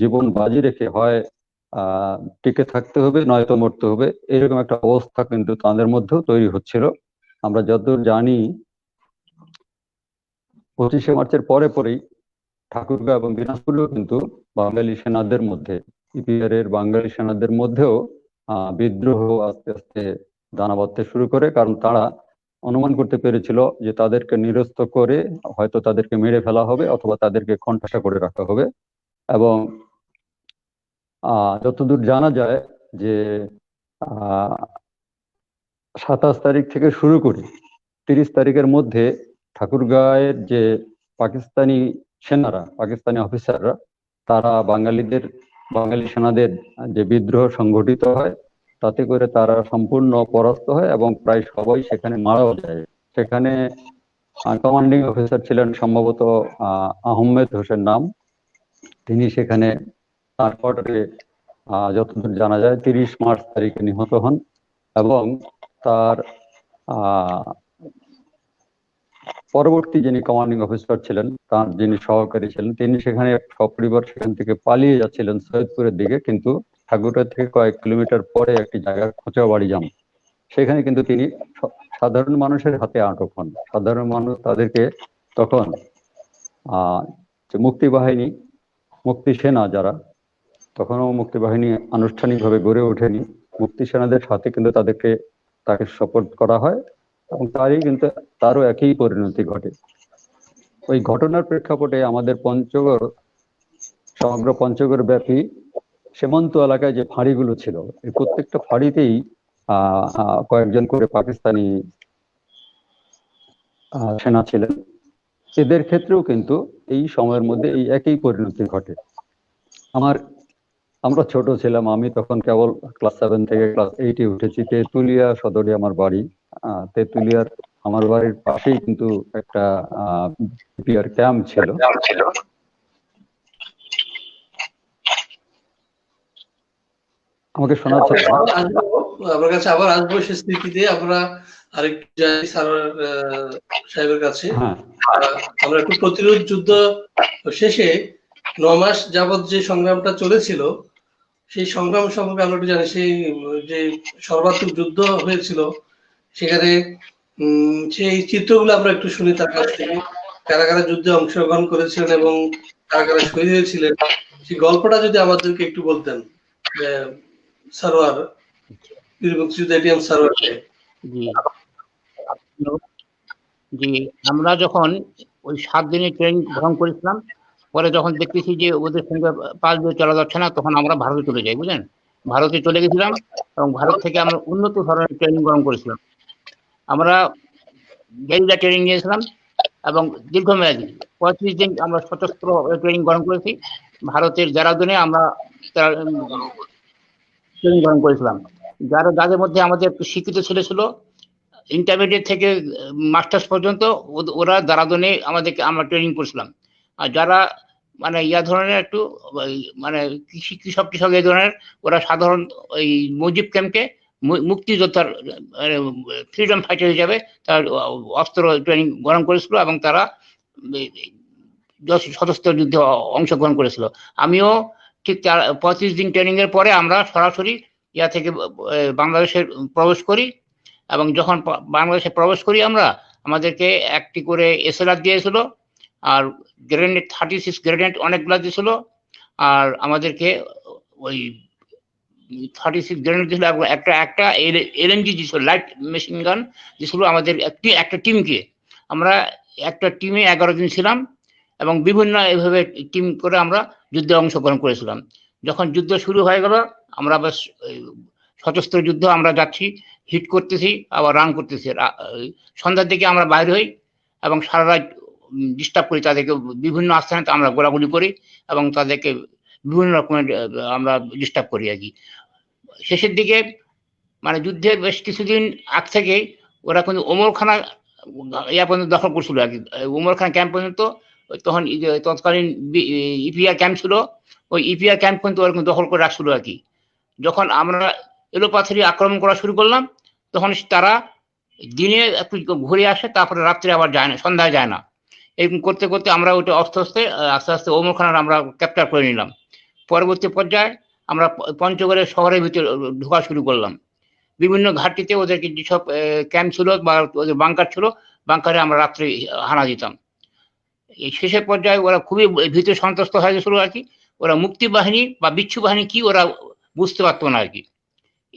জীবন বাজি রেখে হয় টিকে থাকতে হবে নয়তো মরতে হবে, এরকম একটা অবস্থা কিন্তু তাদের মধ্যেও তৈরি হচ্ছিল। আমরা যতদূর জানি 25শে মার্চের পরেই ঠাকুরগাঁও এবং দিনাজপুরেও কিন্তু বাঙালি সেনাদের মধ্যে, ইপিআর এর বাঙালি সেনাদের মধ্যেও বিদ্রোহ আস্তে আস্তে দানা বাঁধতে শুরু করে, কারণ তারা অনুমান করতে পেরেছিল যে তাদেরকে নিরস্ত করে হয়তো তাদেরকে মেরে ফেলা হবে অথবা তাদেরকে কণ্ঠাসা করে রাখা হবে। এবং যতদূর জানা যায় যে 27 তারিখ থেকে শুরু করে 30 তারিখের মধ্যে ঠাকুরগাঁয়ের যে পাকিস্তানি সেনারা, পাকিস্তানি অফিসাররা, তারা বাঙালি সেনাদের যে বিদ্রোহ সংঘটিত হয় তাতে করে তারা সম্পূর্ণ পরাস্ত হয় এবং প্রায় সবাই সেখানে মারাও যায়। সেখানে কমান্ডিং অফিসার ছিলেন সম্ভবত আহমেদ হোসেন নাম, তিনি সেখানে তার কোয়ার্টারে যতদূর জানা যায় 30 মার্চ তারিখে নিহত হন। এবং তার পরবর্তী যিনি কমান্ডিং অফিসার ছিলেন, তার যিনি সহকারী ছিলেন, তিনি সেখানে সপরিবার সেখান থেকে পালিয়ে যাচ্ছিলেন সৈয়দপুরের দিকে, কিন্তু ঠাকুরগাঁও থেকে কয়েক কিলোমিটার পরে একটি জায়গার খোঁচাবাড়ি যান, সেখানে কিন্তু তিনি সাধারণ মানুষের হাতে আটক হন। সাধারণ মানুষ তাদেরকে তখন মুক্তি সেনা যারা, তখনও মুক্তি বাহিনী আনুষ্ঠানিকভাবে গড়ে ওঠেনি, মুক্তি সেনাদের সাথে কিন্তু তাকে সাপোর্ট করা হয় এবং তারও একই পরিণতি ঘটে। ওই ঘটনার প্রেক্ষাপটে আমাদের সমগ্র পঞ্চগড় ব্যাপী সীমান্ত এলাকায় যে ফাঁড়িগুলো ছিল, এই প্রত্যেকটা ফাঁড়িতেই কয়েকজন করে পাকিস্তানি সেনা ছিলেন। এদের ক্ষেত্রেও কিন্তু এই সময়ের মধ্যে এই একই পরিণতি ঘটে। আমরা ছোট ছিলাম, আমি তখন কেবল ক্লাস 7 থেকে ক্লাস 8-এ উঠেছি। তেঁতুলিয়া সদরে আমার বাড়ি। তেঁতুলিয়ার আমার বাড়ির পাশেই কিন্তু একটা ইপিআর ক্যাম্প ছিল। আমাকে শোনাচ্ছে? আমার কাছে আবার আসবো সে স্মৃতিতে। আমরা আরেকটু যাই স্যার সাহেবের কাছে। আমরা একটু প্রতিরোধ যুদ্ধ শেষে 9 মাস যাবৎ যে সংগ্রামটা চলেছিল, সেই সংগ্রাম সম্পর্কে আমরা একটু জানি। সেই যে সর্বাত্মক যুদ্ধ হয়েছিল, সেখানে সেই চিত্রগুলো আমরা একটু শুনি তার কাছ থেকে। কারা কারা যুদ্ধে অংশগ্রহণ করেছিলেন এবং কারা কারা শহীদ হয়েছিলেন, সেই গল্পটা যদি আমাদেরকে একটু বলতেন। সারোয়ার, জি, আমরা যখন ওই 7 দিনের ট্রেনিং গ্রহণ করেছিলাম, পরে যখন দেখতেছি যে ওদের সঙ্গে পাশ দিয়ে চলা যাচ্ছে না, তখন আমরা ভারতে চলে যাই, বুঝলেন। ভারতে চলে গেছিলাম এবং ভারত থেকে আমরা উন্নত ধরনের ট্রেনিং গ্রহণ করেছিলাম। আমরা গেরিলা ট্রেনিং নিয়েছিলাম এবং দীর্ঘমেয়াদী 35 দিন আমরা সশস্ত্র ট্রেনিং গ্রহণ করেছি। ভারতের দেরাদুনে আমরা ট্রেনিং গ্রহণ করেছিলাম। যাদের মধ্যে আমাদের একটু শিক্ষিত ছেলে ছিল, ইন্টারমিডিয়েট থেকে মাস্টার্স পর্যন্ত ওরা দেরাদুনে আমরা ট্রেনিং করছিলাম। আর যারা মানে ধরনের একটু মানে কৃষক এই ধরনের, ওরা সাধারণ ওই মুজিব ক্যাম্পে মুক্তিযোদ্ধার ফ্রিডম ফাইটার হিসাবে তার অস্ত্র ট্রেনিং গ্রহণ করেছিল এবং তারা সশস্ত্র যুদ্ধে অংশগ্রহণ করেছিল। আমিও ঠিক 35 দিন ট্রেনিং এর পরে আমরা সরাসরি থেকে বাংলাদেশে প্রবেশ করি এবং যখন বাংলাদেশে প্রবেশ করি আমাদেরকে একটি করে এসএলআর দিয়েছিল আর গ্রেনেড 36 গ্রেনেড অনেকগুলো দিয়েছিল। আর আমাদেরকে ওই 36 গ্রেনেড দিয়েছিল এবং একটা এলএমজি দিয়েছিল, লাইট মেশিন গান দিয়েছিল আমাদের একটা টিমকে। আমরা একটা টিমে 11 দিন ছিলাম এবং বিভিন্ন এভাবে টিম করে আমরা যুদ্ধে অংশগ্রহণ করেছিলাম। যখন যুদ্ধ শুরু হয়ে গেল, আমরা আবার সশস্ত্র যুদ্ধ আমরা যাচ্ছি, হিট করতেছি, আবার রান করতেছি। সন্ধ্যার দিকে আমরা বাইরে হই এবং সারা রাত ডিস্টার্ব করি তাদেরকে, বিভিন্ন স্থানে আমরা গোলাগুলি করি এবং তাদেরকে বিভিন্ন রকমের আমরা ডিস্টার্ব করি আর কি। শেষের দিকে মানে যুদ্ধের বেশ কিছুদিন আগ থেকে ওরা কিন্তু ওমরখানা ইয়া পর্যন্ত দখল করছিল আর কি, ওমরখানা ক্যাম্প পর্যন্ত। তখন তৎকালীন ইপিআর ক্যাম্প ছিল, ওই ইপিআর ক্যাম্প পর্যন্ত ওরা কিন্তু দখল করে রাখছিল আর কি। যখন আমরা এলোপাথারি আক্রমণ করা শুরু করলাম, তখন তারা দিনে একটু ঘুরে আসে, তারপরে রাত্রে আবার যায় না, সন্ধ্যায় যায় না। এরকম করতে করতে আমরা ওইটা আস্তে আস্তে ওমরখানা আমরা ক্যাপচার করে নিলাম। পরবর্তী পর্যায়ে আমরা পঞ্চগড়ের শহরের ভিতরে ঢোকা শুরু করলাম। বিভিন্ন ঘাটিতে ওদেরকে যেসব ক্যাম্প ছিল বা ওদের বাংকার ছিল, বাংকারে আমরা রাত্রে হানা দিতাম। এই শেষের পর্যায়ে ওরা খুবই ভীত সন্ত্রস্ত হয়ে গেছিল আর কি। ওরা মুক্তি বাহিনী বা বিচ্ছু বাহিনী কি ওরা বুঝতে পারতো না আর কি।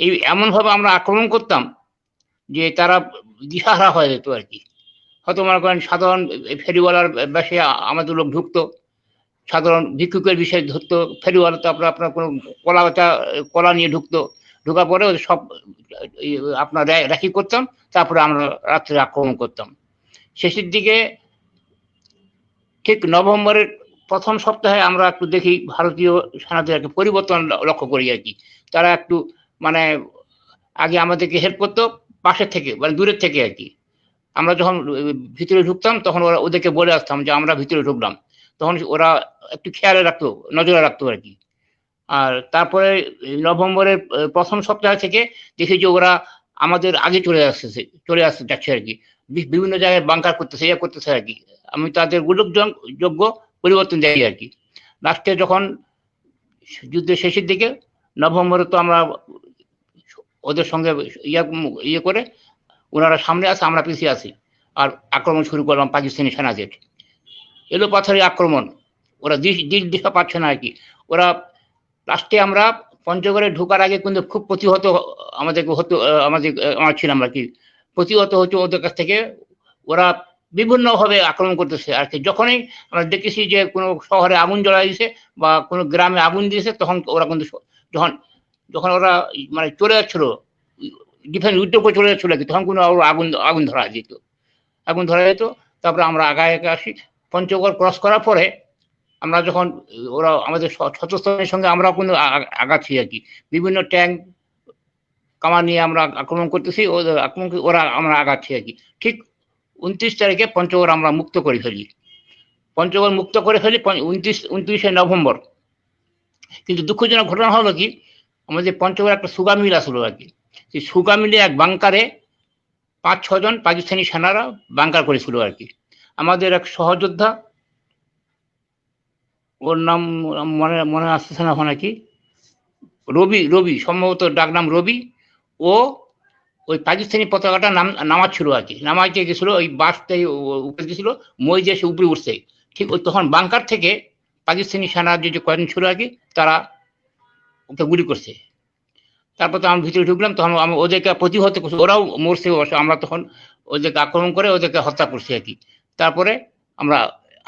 এই এমন ভাবে আমরা আক্রমণ করতাম যে তারা দিশাহারা হয়ে যেত আর কি। হয়তো মনে করেন সাধারণ ফেরিওয়ালার বেশে আমাদের লোক ঢুকতো, সাধারণ ভিক্ষুকের বিষয় ধরতো, ফেরিওয়ালা তো আপনার কোনো কলা নিয়ে ঢুকতো, ঢোকার পরে সব আপনার র্যাকি করতাম, তারপরে আমরা রাত্রে আক্রমণ করতাম। শেষের দিকে ঠিক নভেম্বরের প্রথম সপ্তাহে আমরা একটু দেখি ভারতীয় সেনাদের একটা পরিবর্তন লক্ষ্য করি আর কি। তারা একটু মানে আগে আমাদেরকে হেল্প করতো পাশের থেকে, মানে দূরের থেকে আর কি। আমরা যখন ভিতরে ঢুকতাম তখন ওরা ওদেরকে বলে আসতাম যে আমরা ভিতরে ঢুকলাম, তখন ওরা একটু খেয়ালে রাখতো, নজরে রাখতো আর কি। আর তারপরে নভেম্বরের প্রথম সপ্তাহ থেকে দেখি যে ওরা আমাদের আগে চলে আসতে যাচ্ছে আর কি। বিভিন্ন জায়গায় বাংকার করতেছে, ইয়ে করতেছে আর কি। আমি তাদের উল্লেখযোগ্য পরিবর্তন দেখি আর কি। লাস্টে যখন যুদ্ধের শেষের দিকে নভেম্বরে তো আমরা ওদের সঙ্গে ইয়ে করে ওনারা সামনে আসে, আমরা পিছিয়ে আসি, আর আক্রমণ শুরু করলাম পাকিস্তানি সেনাদের। এলোপাথারি আক্রমণ, ওরা দিশা পাচ্ছে না আর কি। ওরা লাস্টে আমরা পঞ্চগড়ে ঢোকার আগে কিন্তু খুব প্রতিহত আমাদেরকে হতো, আমার ছিলাম আর কি, প্রতিহত হচ্ছে ওদের কাছ থেকে। ওরা বিভিন্ন ভাবে আক্রমণ করতেছে আর কি। যখনই আমরা দেখেছি যে কোনো শহরে আগুন জ্বলাই দিয়েছে বা কোনো গ্রামে আগুন দিয়েছে, তখন ওরা কিন্তু যখন ওরা মানে চলে যাচ্ছিল, ডিফেন্স যুদ্ধ করে চলে যাচ্ছিল, তখন কোনো আগুন ধরা যেত। তারপরে আমরা আগায় আসি। পঞ্চগড় ক্রস করার পরে আমরা যখন ওরা আমাদের সশস্ত্রের সঙ্গে আমরা কোনো আগাচ্ছি আর কি, বিভিন্ন ট্যাঙ্ক কামান নিয়ে আমরা আক্রমণ করতেছি, আমরা আগাচ্ছি আর কি। ঠিক 29 তারিখে পঞ্চগড় আমরা মুক্ত করে ফেলি। 29শে নভেম্বর। কিন্তু দুঃখজনক ঘটনা হলো কি, আমাদের পঞ্চগড়ে একটা সুগা মিল আসলো আর কি। সেই সুগা মিলে এক বাংকারে 5-6 জন পাকিস্তানি সেনারা বাংকার করেছিল আর কি। আমাদের এক সহযোদ্ধা, ওর নাম মনে আসতেছে না এখন আর কি, রবি সম্ভবত ডাক নাম রবি। ও ওই পাকিস্তানি পতাকাটা নামাচ্ছিল আর কি, নামাইতে গেছিল, ওই বাসটাই উপরে গেছিল, মই যে সে উপরে উঠছে। ঠিক ওই তখন বাংকার থেকে পাকিস্তানি সেনা যে কয়েকজন ছিল আর কি, তারা ওকে গুলি করছে। তারপর তো আমি ভিতরে ঢুকলাম, তখন আমি ওদেরকে প্রতিহত করছি, ওরাও মরছে। আমরা তখন ওদেরকে আক্রমণ করে ওদেরকে হত্যা করছি আর কি। তারপরে আমরা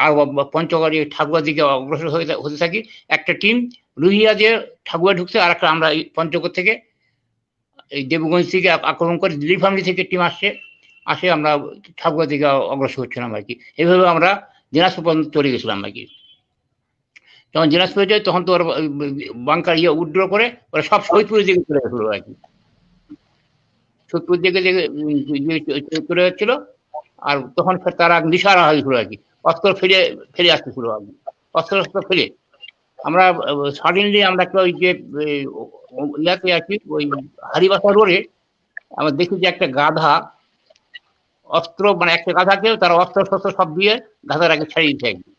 আর পঞ্চগড়ি ঠাকুয়ার দিকে অগ্রসর হতে থাকি। একটা টিম রুহিয়া দিয়ে ঠাকুয়া ঢুকছে, আর একটা আমরা পঞ্চগড় থেকে এই দেবগঞ্জ থেকে আক্রমণ করে দিলীপ ফ্যামিলি থেকে টিম আসে আমরা ঠাকুয়া দিকে অগ্রসর হচ্ছিলাম আর কি। এইভাবে আমরা দিনাজপুর পর্যন্ত চলে গেছিলাম আর কি। যখন দিনাজপুরে যাই তখন তো ওরা বাংকার উইথড্র করে ওরা সব শহীদপুরের দিকে চলে গেছিল আর কি। শহীদপুর দিকে চলে যাচ্ছিল, আর তখন তারা দিশাহারা হয়েছিল আর কি। অস্ত্র ফেলে আসতেছিল আর কি। অস্ত্র ফেলে আমরা সাডেনলি আমরা একটা ওই যে ইয়াতে আর কি, ওই হারিবাসা রোডে আমরা দেখি যে একটা গাধা অস্ত্র, মানে একটা গাধাকে তারা অস্ত্র সব দিয়ে গাধার আগে ছেড়ে দিচ্ছে আর কি।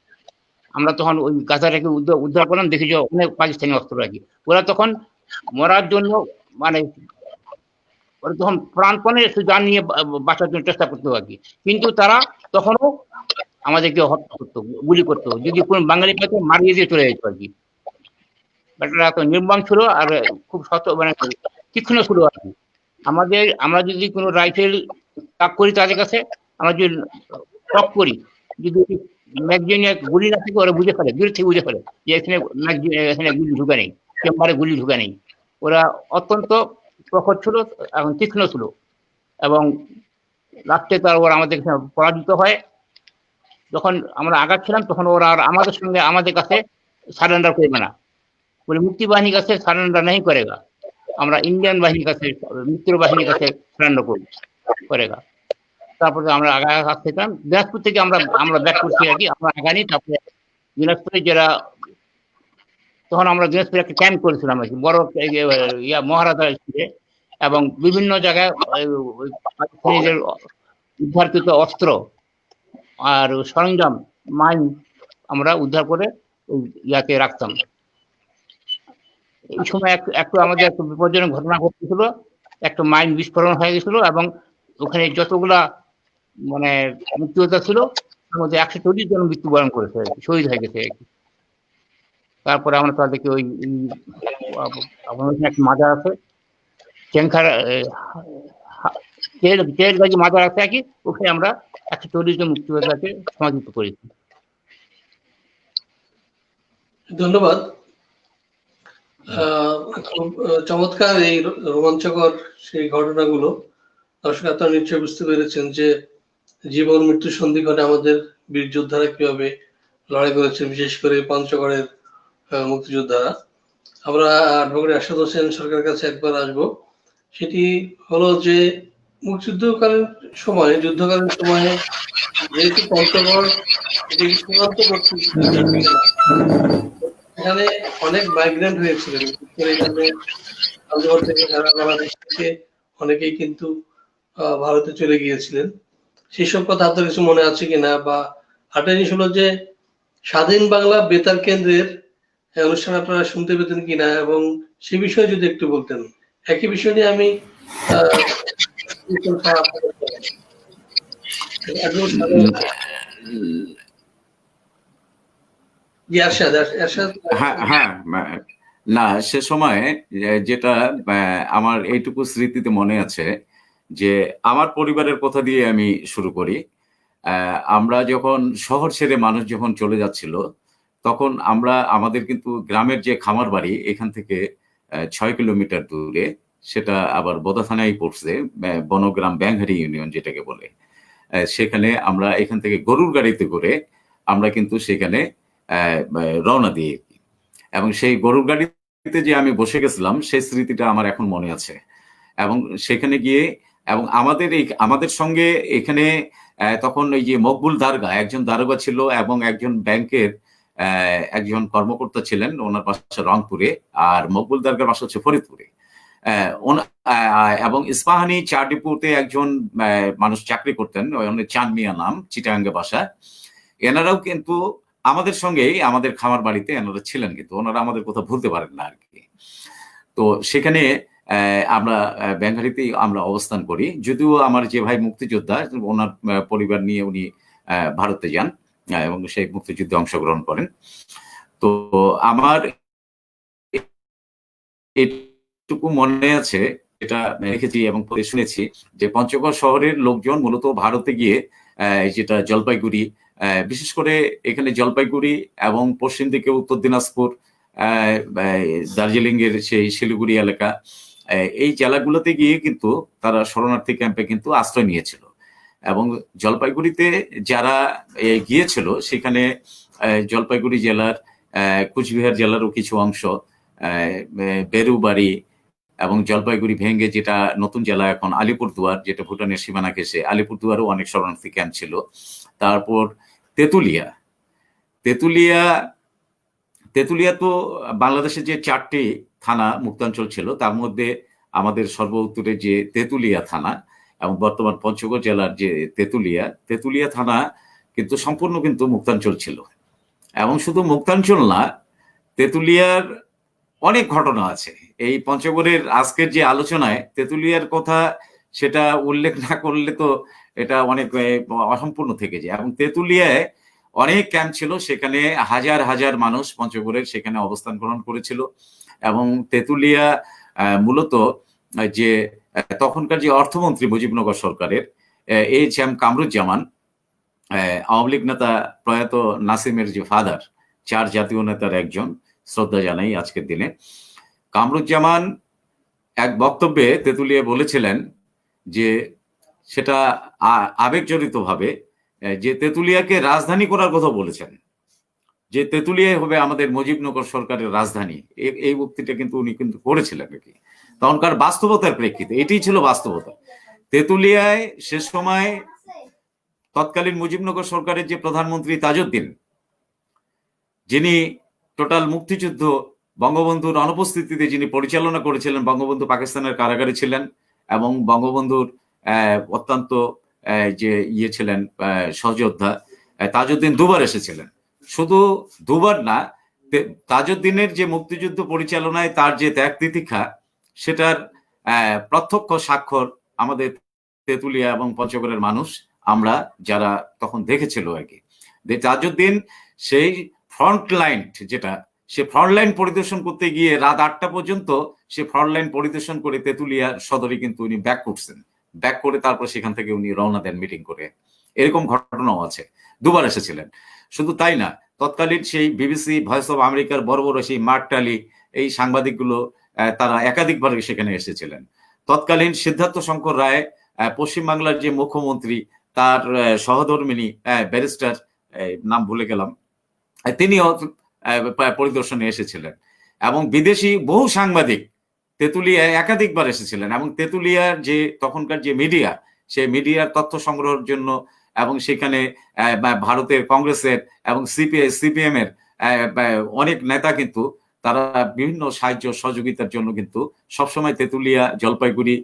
আমরা তখন ওই গাধাটাকে উদ্ধার করলাম, দেখি যে অনেক পাকিস্তানি অস্ত্র আর কি। ওরা তখন মরার জন্য মানে ওরা তখন প্রাণপণে যান নিয়ে বাঁচার জন্য চেষ্টা করতো আর কি। কিন্তু তারা তখনও আমাদেরকে হত্যা করতো, গুলি করতো, যদি কোন বাঙালি পাইতো মারিয়ে দিয়ে চলে যেত আর কি। ব্যাটারা এত নির্মম ছিল আর খুব মানে তীক্ষ্ণ ছিল আর কি। আমরা যদি কোনো রাইফেল তাক করি তাদের কাছে, আমরা যদি টক করি, যদি ম্যাগজিনে গুলি না থাকে, ওরা বুঝে ফেলে, দূর থেকে বুঝে ফেলে যে এখানে গুলি ঢুকে নেই, চেম্বারে গুলি ঢুকে নেই। ওরা অত্যন্ত প্রখর ছিল এবং তীক্ষ্ণ ছিল, এবং লাস্টে ওরা আমাদের পরাজিত হয়। যখন আমরা আগাচ্ছিলাম তখন ওরা আর আমাদের কাছে সারেন্ডার করবে না, বলে মুক্তি বাহিনীর কাছে সারেন্ডার नहीं करेगा। আমরা ইন্ডিয়ান বাহিনীর কাছে, মিত্র বাহিনীর কাছে সারেন্ডার করেগা। তারপরে আমরা আসতেছিলাম দিনাজপুর থেকে, আমরা ব্যাক করছি আর কি, আমরা আগানি। তারপরে দিনাজপুরে যারা, তখন আমরা দিনাজপুরে একটা ক্যাম্প করেছিলাম আর কি, বড় মহারাজা ছিল, এবং বিভিন্ন জায়গায় পাকিস্তানিদের উদ্ধারকৃত অস্ত্র আর সরঞ্জাম, মাইন আমরা উদ্ধার করে ওই ইয়াতে রাখতাম। এই সময় একটু আমাদের একটু বিপজ্জনক ঘটনা ঘটেছিল, একটা মাইন বিস্ফোরণ হয়ে গেছিল, এবং ওখানে যতগুলা মানে মুক্তিযোদ্ধা ছিল তার মধ্যে 140 জন মৃত্যুবরণ করেছে, শহীদ হয়ে গেছে। তারপরে আমরা তাদেরকে ওই একটা মাজার আছে, চেংখার গাজী মাজার আছে আর কি, ওখানে আমরা 140 জন মুক্তিযোদ্ধাকে সমাধিত করেছি। ধন্যবাদ। খুব চমৎকার এই রোমাঞ্চকর সেই ঘটনাগুলো। দর্শক আপনারা নিশ্চয়ই বুঝতে পেরেছেন যে জীবন মৃত্যু সন্ধিক্ষণে আমাদের বীর যোদ্ধারা কিভাবে লড়াই করেছেন, বিশেষ করে পঞ্চগড়ের মুক্তিযোদ্ধারা। আমরা অ্যাডভোকেট আরশাদ হোসেন সরকারের কাছে একবার আসবো। সেটি হলো যে মুক্তিযুদ্ধকালীন সময়ে, যুদ্ধকালীন সময়ে যেহেতু পঞ্চগড় এটি সীমান্তবর্তী, এখানে অনেক মাইগ্রেন্ট হয়েছিলেন। এখানে পঞ্চগড় থেকে সারা বাংলাদেশ থেকে অনেকেই কিন্তু ভারতে চলে গিয়েছিলেন। সেসব কথা আপনার কিছু মনে আছে কিনা? বা আরেকটা জিনিস হলো যে স্বাধীন বাংলা বেতার কেন্দ্রের অনুষ্ঠান আপনারা শুনতে পেতেন কিনা, এবং সে বিষয়ে যদি একটু বলতেন। একই বিষয় নিয়ে আমি হ্যাঁ, না সে সময় যেটা আমার এইটুকু স্মৃতিতে মনে আছে যে আমার পরিবারের কথা দিয়ে আমি শুরু করি। আমরা যখন শহর ছেড়ে মানুষ যখন চলে যাচ্ছিল, তখন আমাদের কিন্তু গ্রামের যে খামার বাড়ি এখান থেকে 6 কিলোমিটার দূরে, সেটা আবার বোদা থানায় পড়ছে, বনগ্রাম ব্যাংহারি ইউনিয়ন যেটাকে বলে। সেখানে আমরা এখান থেকে গরুর গাড়িতে করে আমরা কিন্তু সেখানে রওনা দিই, এবং সেই গরুর গাড়িতে যে আমি বসে গেছিলাম সেই স্মৃতিটা আমার এখন মনে আছে। এবং সেখানে গিয়ে, এবং আমাদের সঙ্গে এখানে তখন ওই যে মকবুল দারগা, একজন দারোগা ছিল এবং একজন ব্যাংকের একজন কর্মকর্তা ছিলেন, ওনার বাসা রংপুরে, আর মকবুল দারগার বাসা হচ্ছে ফরিদপুরে। এবং ইস্পাহানি চা ডিপুতে একজন মানুষ চাকরি করতেন, চাঁদ মিয়া নাম, চিটাগাঙ্গে বাসা। এনারাও কিন্তু আমাদের সঙ্গেই আমাদের খামার বাড়িতে এনারা ছিলেন, কিন্তু ওনারা আমাদের কথা ভুলতে পারেন না আর কি। তো সেখানে আমরা ব্যাংহারিতেই আমরা অবস্থান করি। যদিও আমার যে ভাই মুক্তিযোদ্ধা, ওনার পরিবার নিয়ে উনি ভারতে যান এবং সেই মুক্তিযুদ্ধে অংশগ্রহণ করেন। তো আমার এটুকু মনে আছে, এটা দেখেছি এবং শুনেছি যে পঞ্চগড় শহরের লোকজন মূলত ভারতে গিয়ে যেটা জলপাইগুড়ি, বিশেষ করে এখানে জলপাইগুড়ি এবং পশ্চিম দিকে উত্তর দিনাজপুর, দার্জিলিং এর সেই শিলিগুড়ি এলাকা, এই জেলাগুলোতে গিয়ে কিন্তু তারা শরণার্থী ক্যাম্পে কিন্তু আশ্রয় নিয়েছিল। এবং জলপাইগুড়িতে যারা গিয়েছিল, সেখানে জলপাইগুড়ি জেলার, কুচবিহার জেলারও কিছু অংশ, বেরুবাড়ি এবং জলপাইগুড়ি ভেঙ্গে যেটা নতুন জেলা এখন আলিপুরদুয়ার, যেটা ভুটানের সীমানা ঘেঁষে, আলিপুরদুয়ারও অনেক শরণার্থী ক্যাম্প ছিল। তারপর তেঁতুলিয়া তো বাংলাদেশের যে 4টি থানা মুক্তাঞ্চল ছিল, তার মধ্যে আমাদের সর্ব উত্তরে যে তেঁতুলিয়া থানা এবং বর্তমান পঞ্চগড় জেলার যে তেঁতুলিয়া থানা কিন্তু সম্পূর্ণ কিন্তু মুক্তাঞ্চল ছিল। এবং শুধু মুক্তাঞ্চল না, তেঁতুলিয়ার অনেক ঘটনা আছে। এই পঞ্চগড়ের আজকের যে আলোচনায় তেঁতুলিয়ার কথা সেটা উল্লেখ না করলে তো এটা অনেক অসম্পূর্ণ থেকে যায়। এবং তেঁতুলিয়ায় অনেক ক্যাম্প ছিল, সেখানে হাজার হাজার মানুষ পঞ্চগড়ের সেখানে অবস্থান গ্রহণ করেছিল। এবং তেঁতুলিয়া মূলত যে তখনকার যে অর্থমন্ত্রী মুজিবনগর সরকারের এইচ.এম. কামরুজ্জামান, আওয়ামী লীগ নেতা প্রয়াত নাসিমের যে ফাদার, 4 জাতীয় নেতার একজন, শ্রদ্ধা জানাই আজকের দিনে। কামরুজ্জামান এক বক্তব্যে তেঁতুলিয়া বলেছিলেন যে, সেটা আবেগজড়িত ভাবে, যে তেঁতুলিয়াকে রাজধানী করার কথা বলেছেন, যে তেঁতুলিয়া হবে আমাদের মুজিবনগর সরকারের রাজধানী। এই উক্তিটা কিন্তু উনি কিন্তু করেছিলেন আর কি। তখনকার বাস্তবতার প্রেক্ষিতে এটাই ছিল বাস্তবতা। তেঁতুলিয়ায় সে সময় তৎকালীন মুজিবনগর সরকারের যে প্রধানমন্ত্রী তাজউদ্দিন, যিনি টোটাল মুক্তিযুদ্ধ বঙ্গবন্ধুর অনুপস্থিতিতে যিনি পরিচালনা করেছিলেন, বঙ্গবন্ধু পাকিস্তানের কারাগারে ছিলেন এবং বঙ্গবন্ধুর অত্যন্ত যে ছিলেন সহযোদ্ধা, তাজউদ্দিন দুবার এসেছিলেন। শুধু দুবার না, তাজউদ্দিনের যে মুক্তিযুদ্ধ পরিচালনায় তার যে ত্যাগ তিতিক্ষা, সেটার প্রত্যক্ষ স্বাক্ষর আমাদের তেঁতুলিয়া এবং পঞ্চগড়ের মানুষ, আমরা যারা তখন দেখেছিল আর কি। তাজউদ্দিন সেই ফ্রন্ট লাইন, যেটা সে ফ্রন্ট লাইন পরিদর্শন করতে গিয়ে রাত 8টা পর্যন্ত সে ফ্রন্ট লাইন পরিদর্শন করে তেঁতুলিয়া সদরে কিন্তু উনি ব্যাক করছেন। ব্যাক করে তারপর সেখান থেকে উনি রওনা দেন মিটিং করে। এরকম ঘটনাও আছে, দুবার এসেছিলেন। শুধু তাই না, তৎকালীন সেই বিবিসি, ভয়েস অফ আমেরিকার বড় বড় সেই মার্ক টালি, এই সাংবাদিকগুলো তারা একাধিকবার সেখানে এসেছিলেন। তৎকালীন সিদ্ধার্থ শঙ্কর রায়, পশ্চিমবাংলার যে মুখ্যমন্ত্রী, তার সহধর্মিনী ব্যারিস্টার, নাম ভুলে গেলাম, তিনিও পরিদর্শনে এসেছিলেন। এবং বিদেশি বহু সাংবাদিক তেঁতুলিয়ায় একাধিকবার এসেছিলেন। এবং তেঁতুলিয়ার যে তখনকার যে মিডিয়া, সেই মিডিয়ার তথ্য সংগ্রহের জন্য, এবং সেখানে ভারতের কংগ্রেসের এবং সিপিএম এর অনেক নেতা কিন্তু তারা বিভিন্ন সাহায্য সহযোগিতার জন্য কিন্তু সবসময় তেঁতুলিয়া, জলপাইগুড়ি,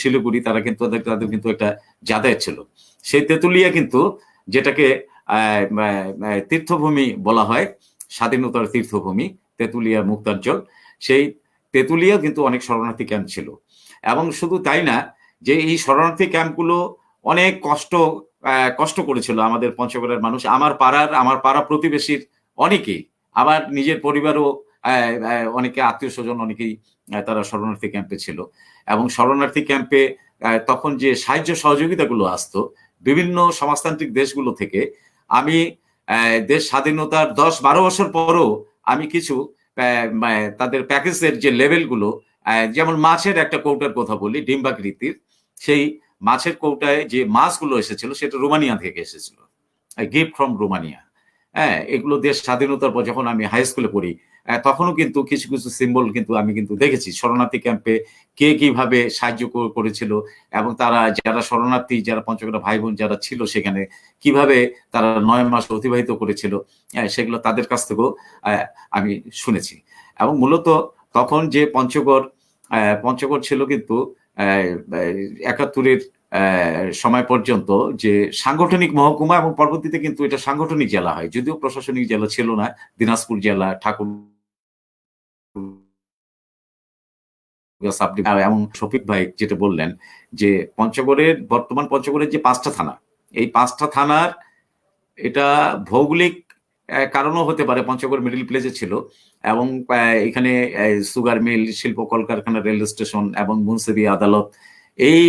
শিলিগুড়ি তারা কিন্তু তাদের কিন্তু একটা যাতায়াত ছিল। সেই তেঁতুলিয়া কিন্তু, যেটাকে তীর্থভূমি বলা হয়, স্বাধীনতার তীর্থভূমি তেঁতুলিয়া মুক্তাঞ্চল, সেই তেঁতুলিয়া কিন্তু অনেক শরণার্থী ক্যাম্প ছিল। এবং শুধু তাই না, যে এই শরণার্থী ক্যাম্পগুলো অনেক কষ্ট করেছিল আমাদের পঞ্চগড়ের মানুষ। আমার পাড়া প্রতিবেশীর অনেকেই, আমার নিজের পরিবারও অনেকে, আত্মীয় স্বজন অনেকেই তারা শরণার্থী ক্যাম্পে ছিল। এবং শরণার্থী ক্যাম্পে তখন যে সাহায্য সহযোগিতাগুলো আসতো বিভিন্ন সমাজতান্ত্রিক দেশগুলো থেকে, আমি দেশ স্বাধীনতার 10-12 বছর পরও আমি কিছু তাদের প্যাকেজের যে লেভেলগুলো, যেমন মাছের একটা কৌটার কথা বলি, ডিম্বাকৃতির, সেই মাছের কৌটায় যে মাছগুলো এসেছিল সেটা রোমানিয়া থেকে এসেছিল, গিফট ফ্রম রোমানিয়া। হ্যাঁ, এগুলো দেশ স্বাধীনতার পর যখন আমি হাই স্কুলে পড়ি, তখনও কিন্তু কিছু কিছু সিম্বল কিন্তু আমি কিন্তু দেখেছি শরণার্থী ক্যাম্পে কে কিভাবে সাহায্য করেছিল, এবং তারা যারা শরণার্থী, যারা পঞ্চগড় ভাই বোন যারা ছিল সেখানে, কিভাবে তারা 9 মাস অতিবাহিত করেছিল, সেগুলো তাদের কাছ থেকেও আমি শুনেছি। এবং মূলত তখন যে পঞ্চগড় ছিল কিন্তু 71-এর সময় পর্যন্ত যে সাংগঠনিক মহকুমা, এবং পরবর্তীতে কিন্তু এটা সাংগঠনিক জেলা হয়, যদিও প্রশাসনিক জেলা ছিল না। দিনাজপুর জেলা, ঠাকুর, এবং শফিক ভাই যেটা বললেন যে বর্তমান পঞ্চগড়ের যে 5টা থানা, এই 5টা থানার এটা ভৌগোলিক কারণও হতে পারে। পঞ্চগড় মিডল প্লেসে ছিল, এবং এখানে সুগার মিল, শিল্প কলকারখানা, রেল স্টেশন এবং মুন্সিবি আদালত, এই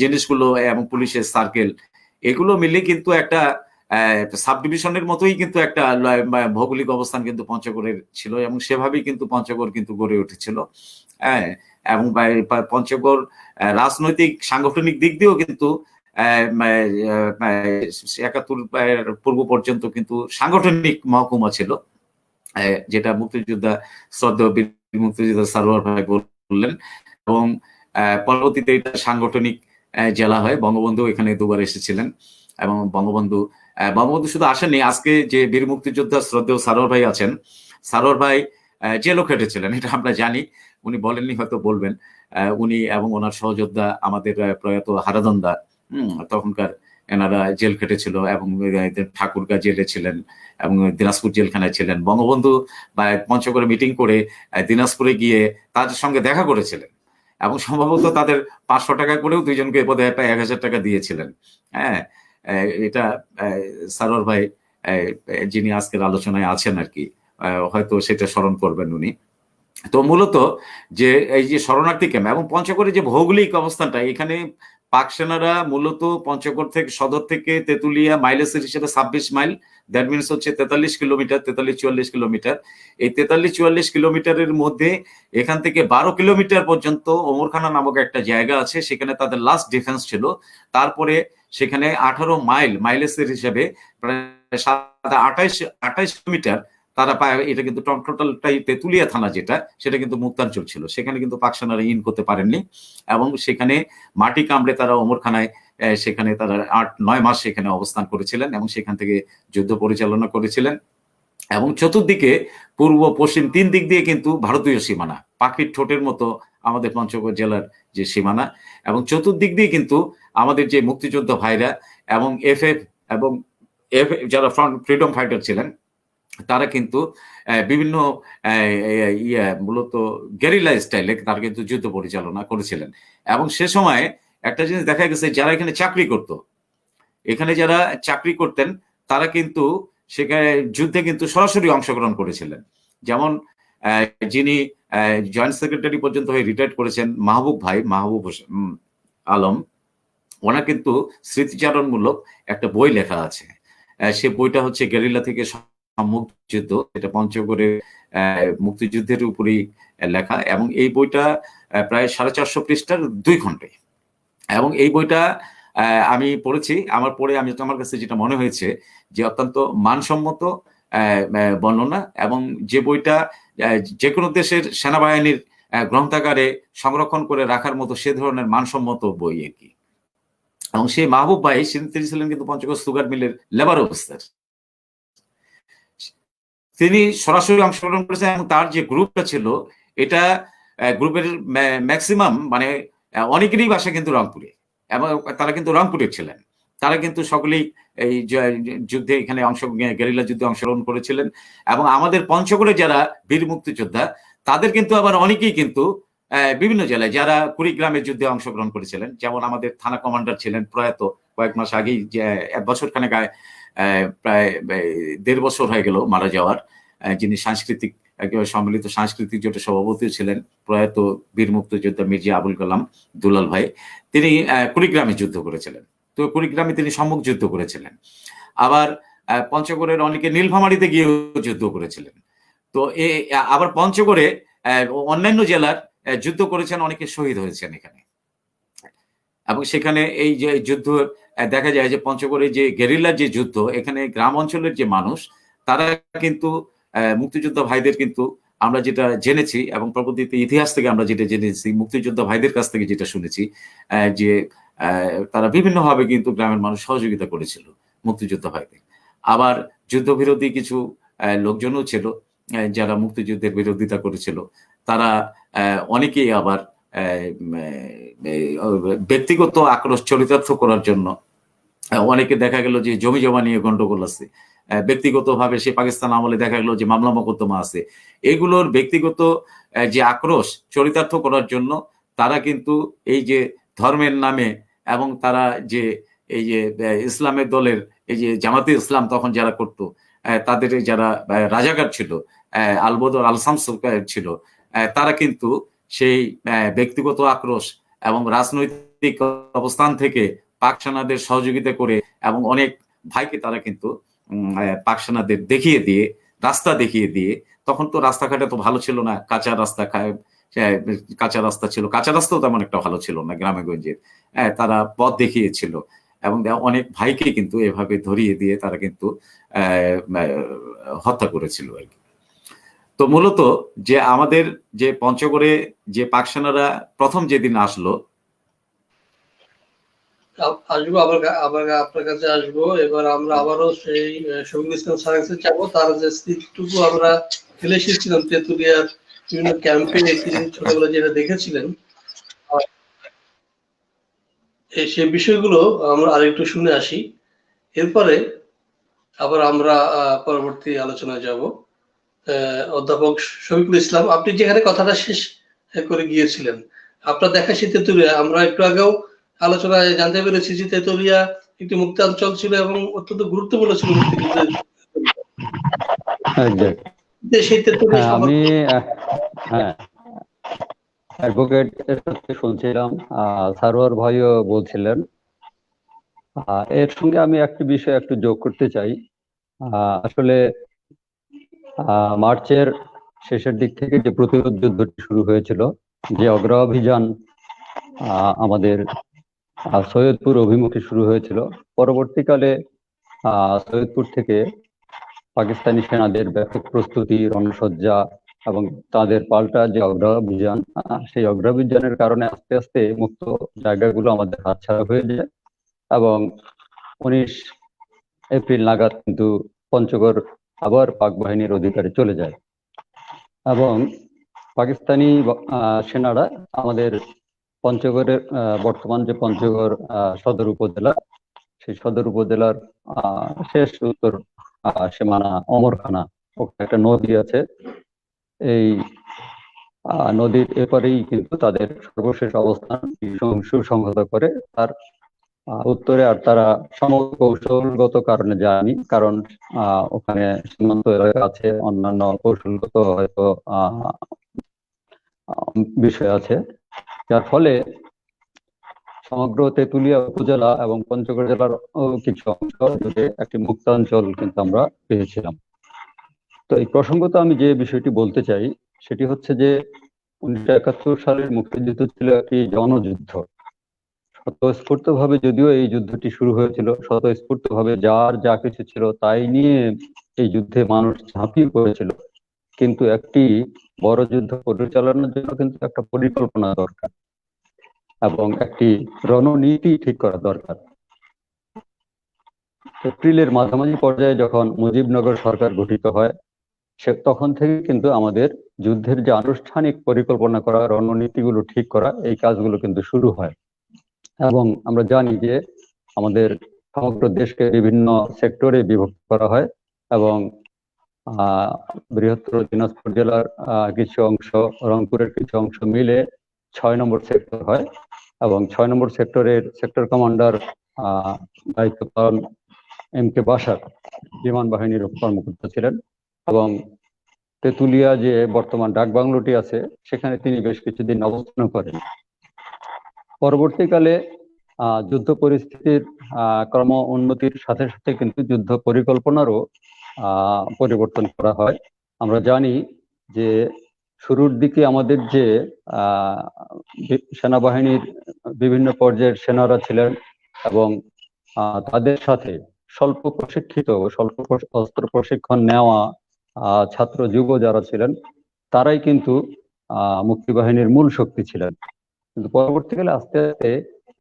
জিনিসগুলো এবং পুলিশের সার্কেল, এগুলো মিলে কিন্তু একটা সাব ডিভিশনের মতোই কিন্তু একটা ভৌগোলিক অবস্থান কিন্তু পঞ্চগড়ের ছিল, এবং সেভাবেই কিন্তু পঞ্চগড় কিন্তু গড়ে উঠেছিল। হ্যাঁ, এবং পঞ্চগড় রাজনৈতিক সাংগঠনিক দিক দিয়েও কিন্তু 71 পূর্ব পর্যন্ত কিন্তু সাংগঠনিক মহকুমা ছিল, যেটা মুক্তিযোদ্ধা শ্রদ্ধেয় বীর মুক্তিযোদ্ধা সারোয়ার ভাই বললেন। এবং পরবর্তীতে এটা সাংগঠনিক জেলা হয়। বঙ্গবন্ধু এখানে দুবার এসেছিলেন, এবং বঙ্গবন্ধু শুধু আসেননি, আজকে যে বীর মুক্তিযোদ্ধা শ্রদ্ধেয় সারোয়ার ভাই আছেন, সারোয়ার ভাই জেলও খেটেছিলেন, এটা আমরা জানি। উনি বলেননি, হয়তো বলবেন। উনি এবং ওনার সহযোদ্ধা আমাদের প্রয়াত হারাদন্দা, তখনকার এনারা জেল খেটেছিল, এবং ঠাকুরগাঁ জেলে ছিলেন, এবং দিনাজপুর জেলখানায় ছিলেন। বঙ্গবন্ধু পঞ্চগড়ে মিটিং করে দিনাজপুরে গিয়ে তাদের সঙ্গে দেখা করেছিলেন, এবং সম্ভবত তাদের 500 টাকা করেও দুইজনকে বোধহয় 1000 টাকা দিয়েছিলেন। হ্যাঁ, এটা সারোয়ার ভাই, যিনি আজকের আলোচনায় আছেন আর কি, হয়তো সেটা স্মরণ করবেন উনি। তো মূলত যে এই যে শরণার্থী ক্যাম্প এবং পঞ্চগড়ের যে ভৌগোলিক অবস্থানটা, এখানে পাক সেনারা মূলত পঞ্চগড় থেকে, সদর থেকে তেঁতুলিয়া মাইলেজের হিসেবে 26 মাইল, দ্যাট মিনস হচ্ছে 43 কিলোমিটার, 43-44 কিলোমিটার। এই 43-44 কিলোমিটারের মধ্যে এখান থেকে 12 কিলোমিটার পর্যন্ত ওমরখানা নামক একটা জায়গা আছে, সেখানে তাদের লাস্ট ডিফেন্স ছিল। তারপরে সেখানে 18 মাইলেজের হিসেবে প্রায় 28 কিলোমিটার তারা পায়, এটা কিন্তু টোটালটাই তেঁতুলিয়া থানা যেটা, সেটা কিন্তু মুক্তাঞ্চল ছিল, সেখানে কিন্তু পাক সেনারা ইন করতে পারেননি এবং সেখানে মাটি কামড়ে তারা ওমরখানায় সেখানে তারা 8-9 মাস সেখানে অবস্থান করেছিলেন এবং সেখান থেকে যুদ্ধ পরিচালনা করেছিলেন। এবং চতুর্দিকে পূর্ব পশ্চিম 3 দিক দিয়ে কিন্তু ভারতীয় সীমানা, পাখির ঠোঁটের মতো আমাদের পঞ্চগড় জেলার যে সীমানা, এবং চতুর্দিক দিয়ে কিন্তু আমাদের যে মুক্তিযোদ্ধা ভাইরা এবং এফএফ এবং যারা ফ্রিডম ফাইটার ছিলেন তারা কিন্তু বিভিন্ন মূলত গেরিলা স্টাইলে তারা কিন্তু যুদ্ধ পরিচালনা করেছিলেন। এবং সে সময় একটা জিনিস দেখা গেছে, যারা এখানে চাকরি করত, এখানে যারা চাকরি করতেন তারা কিন্তু সেখানে যুদ্ধে কিন্তু সরাসরি অংশগ্রহণ করেছিলেন। যেমন যিনি জয়েন্ট সেক্রেটারি পর্যন্ত হয়ে রিটায়ার্ড করেছেন মাহবুব আলম, ওনার কিন্তু স্মৃতিচারণমূলক একটা বই লেখা আছে। সে বইটা হচ্ছে গেরিলা থেকে মুক্তিযুদ্ধ, এটা পঞ্চগড়ের মুক্তিযুদ্ধের উপরেই লেখা, এবং এই বইটা প্রায় 450 পৃষ্ঠার 2 খণ্ডে। এবং এই বইটা আমি পড়েছি, আমার কাছে যেটা মনে হয়েছে যে অত্যন্ত মানসম্মত বর্ণনা, এবং যে বইটা যে কোনো দেশের সেনাবাহিনীর গ্রন্থাগারে সংরক্ষণ করে রাখার মতো সে ধরনের মানসম্মত বই আর কি। এবং সেই মাহবুব ভাই তিনি ছিলেন কিন্তু পঞ্চগড় সুগার মিলের লেবার অফিসার, তিনি সরাসরি অংশগ্রহণ করেছেন এবং তার যে গ্রুপটা ছিল এটা গ্রুপের ম্যাক্সিমাম মানে অনেকেরই বাসা কিন্তু রংপুরে, এবং তারা কিন্তু রংপুরের ছিলেন। তারা কিন্তু সকলেই এই যুদ্ধে এখানে গেরিলা যুদ্ধে অংশগ্রহণ করেছিলেন। এবং আমাদের পঞ্চগড়ে যারা বীর মুক্তিযোদ্ধা তাদের কিন্তু আবার অনেকেই কিন্তু বিভিন্ন জেলায় যারা কুড়িগ্রামের যুদ্ধে অংশগ্রহণ করেছিলেন, যেমন আমাদের থানা কমান্ডার ছিলেন প্রয়াত কয়েক মাস আগেই, যে 1 বছর খানেক প্রায় 1.5 বছর হয়ে গেল মারা যাওয়ার, যিনি সাংস্কৃতিক একেবারে সম্মিলিত সাংস্কৃতিক জোটের সভাপতি ছিলেন, প্রয়াত বীর মুক্তিযোদ্ধা মির্জা আবুল কালাম দুলাল ভাই, তিনি কুড়িগ্রামে যুদ্ধ করেছিলেন। তো কুড়িগ্রামে তিনি সম্মুখ যুদ্ধ করেছিলেন। আবার পঞ্চগড়ের অনেকে নীলফামারীতে গিয়ে যুদ্ধ করেছিলেন। তো আবার পঞ্চগড়ে অন্যান্য জেলার যুদ্ধ করেছেন, অনেকে শহীদ হয়েছেন এখানে। এবং সেখানে এই যে যুদ্ধ দেখা যায় যে পঞ্চগড়ে যে গেরিলার যে যুদ্ধ, এখানে গ্রাম অঞ্চলের যে মানুষ তারা কিন্তু মুক্তিযোদ্ধা ভাইদের কিন্তু আমরা যেটা জেনেছি এবং পরবর্তীতে ইতিহাস থেকে আমরা যেটা জেনেছি, মুক্তিযোদ্ধা ভাইদের কাছ থেকে যেটা শুনেছি, যে তারা বিভিন্নভাবে কিন্তু গ্রামের মানুষ সহযোগিতা করেছিল মুক্তিযোদ্ধা ভাইদের। আবার যুদ্ধবিরোধী কিছু লোকজনও ছিল যারা মুক্তিযুদ্ধের বিরোধিতা করেছিল, তারা অনেকেই আবার ব্যক্তিগত আক্রোশ চরিতার্থ করার জন্য অনেকে দেখা গেল যে জমি জমা নিয়ে গন্ডগোল আছে, ব্যক্তিগতভাবে সে পাকিস্তান আমলে দেখা গেল যে মামলা মোকদ্দমা আছে, এগুলোর ব্যক্তিগত যে আক্রোশ চরিতার্থ করার জন্য তারা কিন্তু এই যে ধর্মের নামে, এবং তারা যে এই যে ইসলামের দলের এই যে জামাতে ইসলাম তখন যারা করতো, তাদের যারা রাজাকার ছিল, আলবদর আলসামস ছিল, তারা কিন্তু সেই ব্যক্তিগত আক্রোশ এবং রাজনৈতিক অবস্থান থেকে পাক সেনাদের সহযোগিতা করে, এবং অনেক ভাইকে তারা কিন্তু পাক সেনাদের দেখিয়ে দিয়ে, রাস্তা দেখিয়ে দিয়ে, তখন তো রাস্তাঘাটে তো ভালো ছিল না, কাঁচা রাস্তা ছিল, কাঁচা রাস্তাও তেমন একটা ভালো ছিল না গ্রামে গঞ্জের, তারা পথ দেখিয়েছিল এবং অনেক ভাইকে কিন্তু এভাবে ধরিয়ে দিয়ে তারা কিন্তু হত্যা করেছিল আর কি। তো মূলত যে আমাদের যে পঞ্চগড়ে যে পাক সেনারা প্রথম যেদিন আসলো, আবার আপনার কাছে আসবো। এবার আমরা আবারও সেই শহীদুল ইসলাম স্যারের কাছে যাবো। তার যে স্মৃতিটুকু আমরা ফেলে এসেছিলাম তেঁতুলিয়ার বিভিন্ন ক্যাম্পে, ছোটবেলা যেটা দেখেছিলেন, সে বিষয়গুলো আমরা আরেকটু শুনে আসি। এরপরে আবার আমরা পরবর্তী আলোচনায় যাব। অধ্যাপক শফিকুল ইসলাম, আপনি যেখানে কথাটা শেষ করে গিয়েছিলেন, আপনার দেখা সেই তেঁতুলিয়া, আমরা একটু আগেও আলোচনায় জানতে পেরেছি যে তেঁতুলিয়া একটি মুক্তাঞ্চল ছিল এবং অত্যন্ত গুরুত্বপূর্ণ ছিল মুক্তিযুদ্ধের। সেই তেঁতুলিয়া আমি অ্যাডভোকেট শুনছিলাম, সারোয়ার ভাইও বলছিলেন। এর সঙ্গে আমি একটি বিষয় একটু যোগ করতে চাই। আসলে মার্চের শেষের দিক থেকে যে প্রতিরোধ যুদ্ধটি শুরু হয়েছিল, যে অগ্রাভিযান আমাদের সৈয়দপুর অভিমুখে শুরু হয়েছিল, পরবর্তীকালে সৈয়দপুর থেকে পাকিস্তানি সেনাদের ব্যাপক প্রস্তুতি, রণসজ্জা এবং তাদের পাল্টা যে অগ্রাভিযান, সেই অগ্রাভিযানের কারণে আস্তে আস্তে মুক্ত জায়গাগুলো আমাদের হাতছাড়া হয়ে যায় এবং 19 এপ্রিল নাগাদ কিন্তু পঞ্চগড় আবার পাক বাহিনীর অধিকারে চলে যায় এবং পাকিস্তানি সেনারা আমাদের পঞ্চগড়ের বর্তমান যে পঞ্চগড় সদর উপজেলা, সেই সদর উপজেলার শেষ উত্তর সীমানা অমরখানা, ওখানে একটা নদী আছে, এই নদীর এপারেই কিন্তু তাদের সর্বশেষ অবস্থান সুসংহত করে। তার উত্তরে আর তারা কৌশলগত কারণে যায়নি, কারণ ওখানে সীমান্ত এলাকা আছে, অন্যান্য কৌশলগত হয়তো বিষয় আছে, যার ফলে সমগ্র তেঁতুলিয়া উপজেলা এবং পঞ্চগড় জেলার কিছু অংশ জুড়ে একটি মুক্তাঞ্চল কিন্তু আমরা পেয়েছিলাম। তো এই প্রসঙ্গত আমি যে বিষয়টি বলতে চাই সেটি হচ্ছে যে 1971 সালের মুক্তিযুদ্ধ ছিল একটি জনযুদ্ধ। স্বতঃস্ফূর্তভাবে যদিও এই যুদ্ধটি শুরু হয়েছিল, স্বতঃস্ফূর্তভাবে যার যা কিছু ছিল তাই নিয়ে এই যুদ্ধে মানুষ ঝাঁপিয়ে পড়েছিল, কিন্তু একটি বড় যুদ্ধ পরিচালনার জন্য কিন্তু একটা পরিকল্পনা দরকার এবং একটি রণনীতি ঠিক করা দরকার। এপ্রিলের মাঝামাঝি পর্যায়ে যখন মুজিবনগর সরকার গঠিত হয়, তখন থেকে কিন্তু আমাদের যুদ্ধের যে আনুষ্ঠানিক পরিকল্পনা করা, রণনীতিগুলো ঠিক করা, এই কাজগুলো কিন্তু শুরু হয় এবং আমরা জানি যে আমাদের সমগ্র দেশকে বিভিন্ন সেক্টরে বিভক্ত করা হয় এবং বৃহত্তর দিনাজপুর জেলার কিছু অংশ, রংপুরের কিছু অংশ মিলে 6 নম্বর সেক্টর হয় এবং 6 নম্বর সেক্টরের সেক্টর কমান্ডার দায়িত্ব পালন MK বাসার বিমান বাহিনীর কর্মকর্তা ছিলেন এবং তেঁতুলিয়া যে বর্তমান ডাকবাংলোটি আছে সেখানে তিনি বেশ কিছুদিন অবস্থান করেন। পরবর্তীকালে যুদ্ধ পরিস্থিতির ক্রম উন্নতির সাথে সাথে কিন্তু যুদ্ধ পরিকল্পনারও পরিবর্তন করা হয়। আমরা জানি যে শুরুর দিকে আমাদের যে সেনাবাহিনীর বিভিন্ন পর্যায়ের সেনারা ছিলেন এবং তাদের সাথে স্বল্প প্রশিক্ষিত, স্বল্প অস্ত্র প্রশিক্ষণ নেওয়া ছাত্র যুব যারা ছিলেন তারাই কিন্তু মুক্তিবাহিনীর মূল শক্তি ছিলেন। কিন্তু পরবর্তীকালে আস্তে আস্তে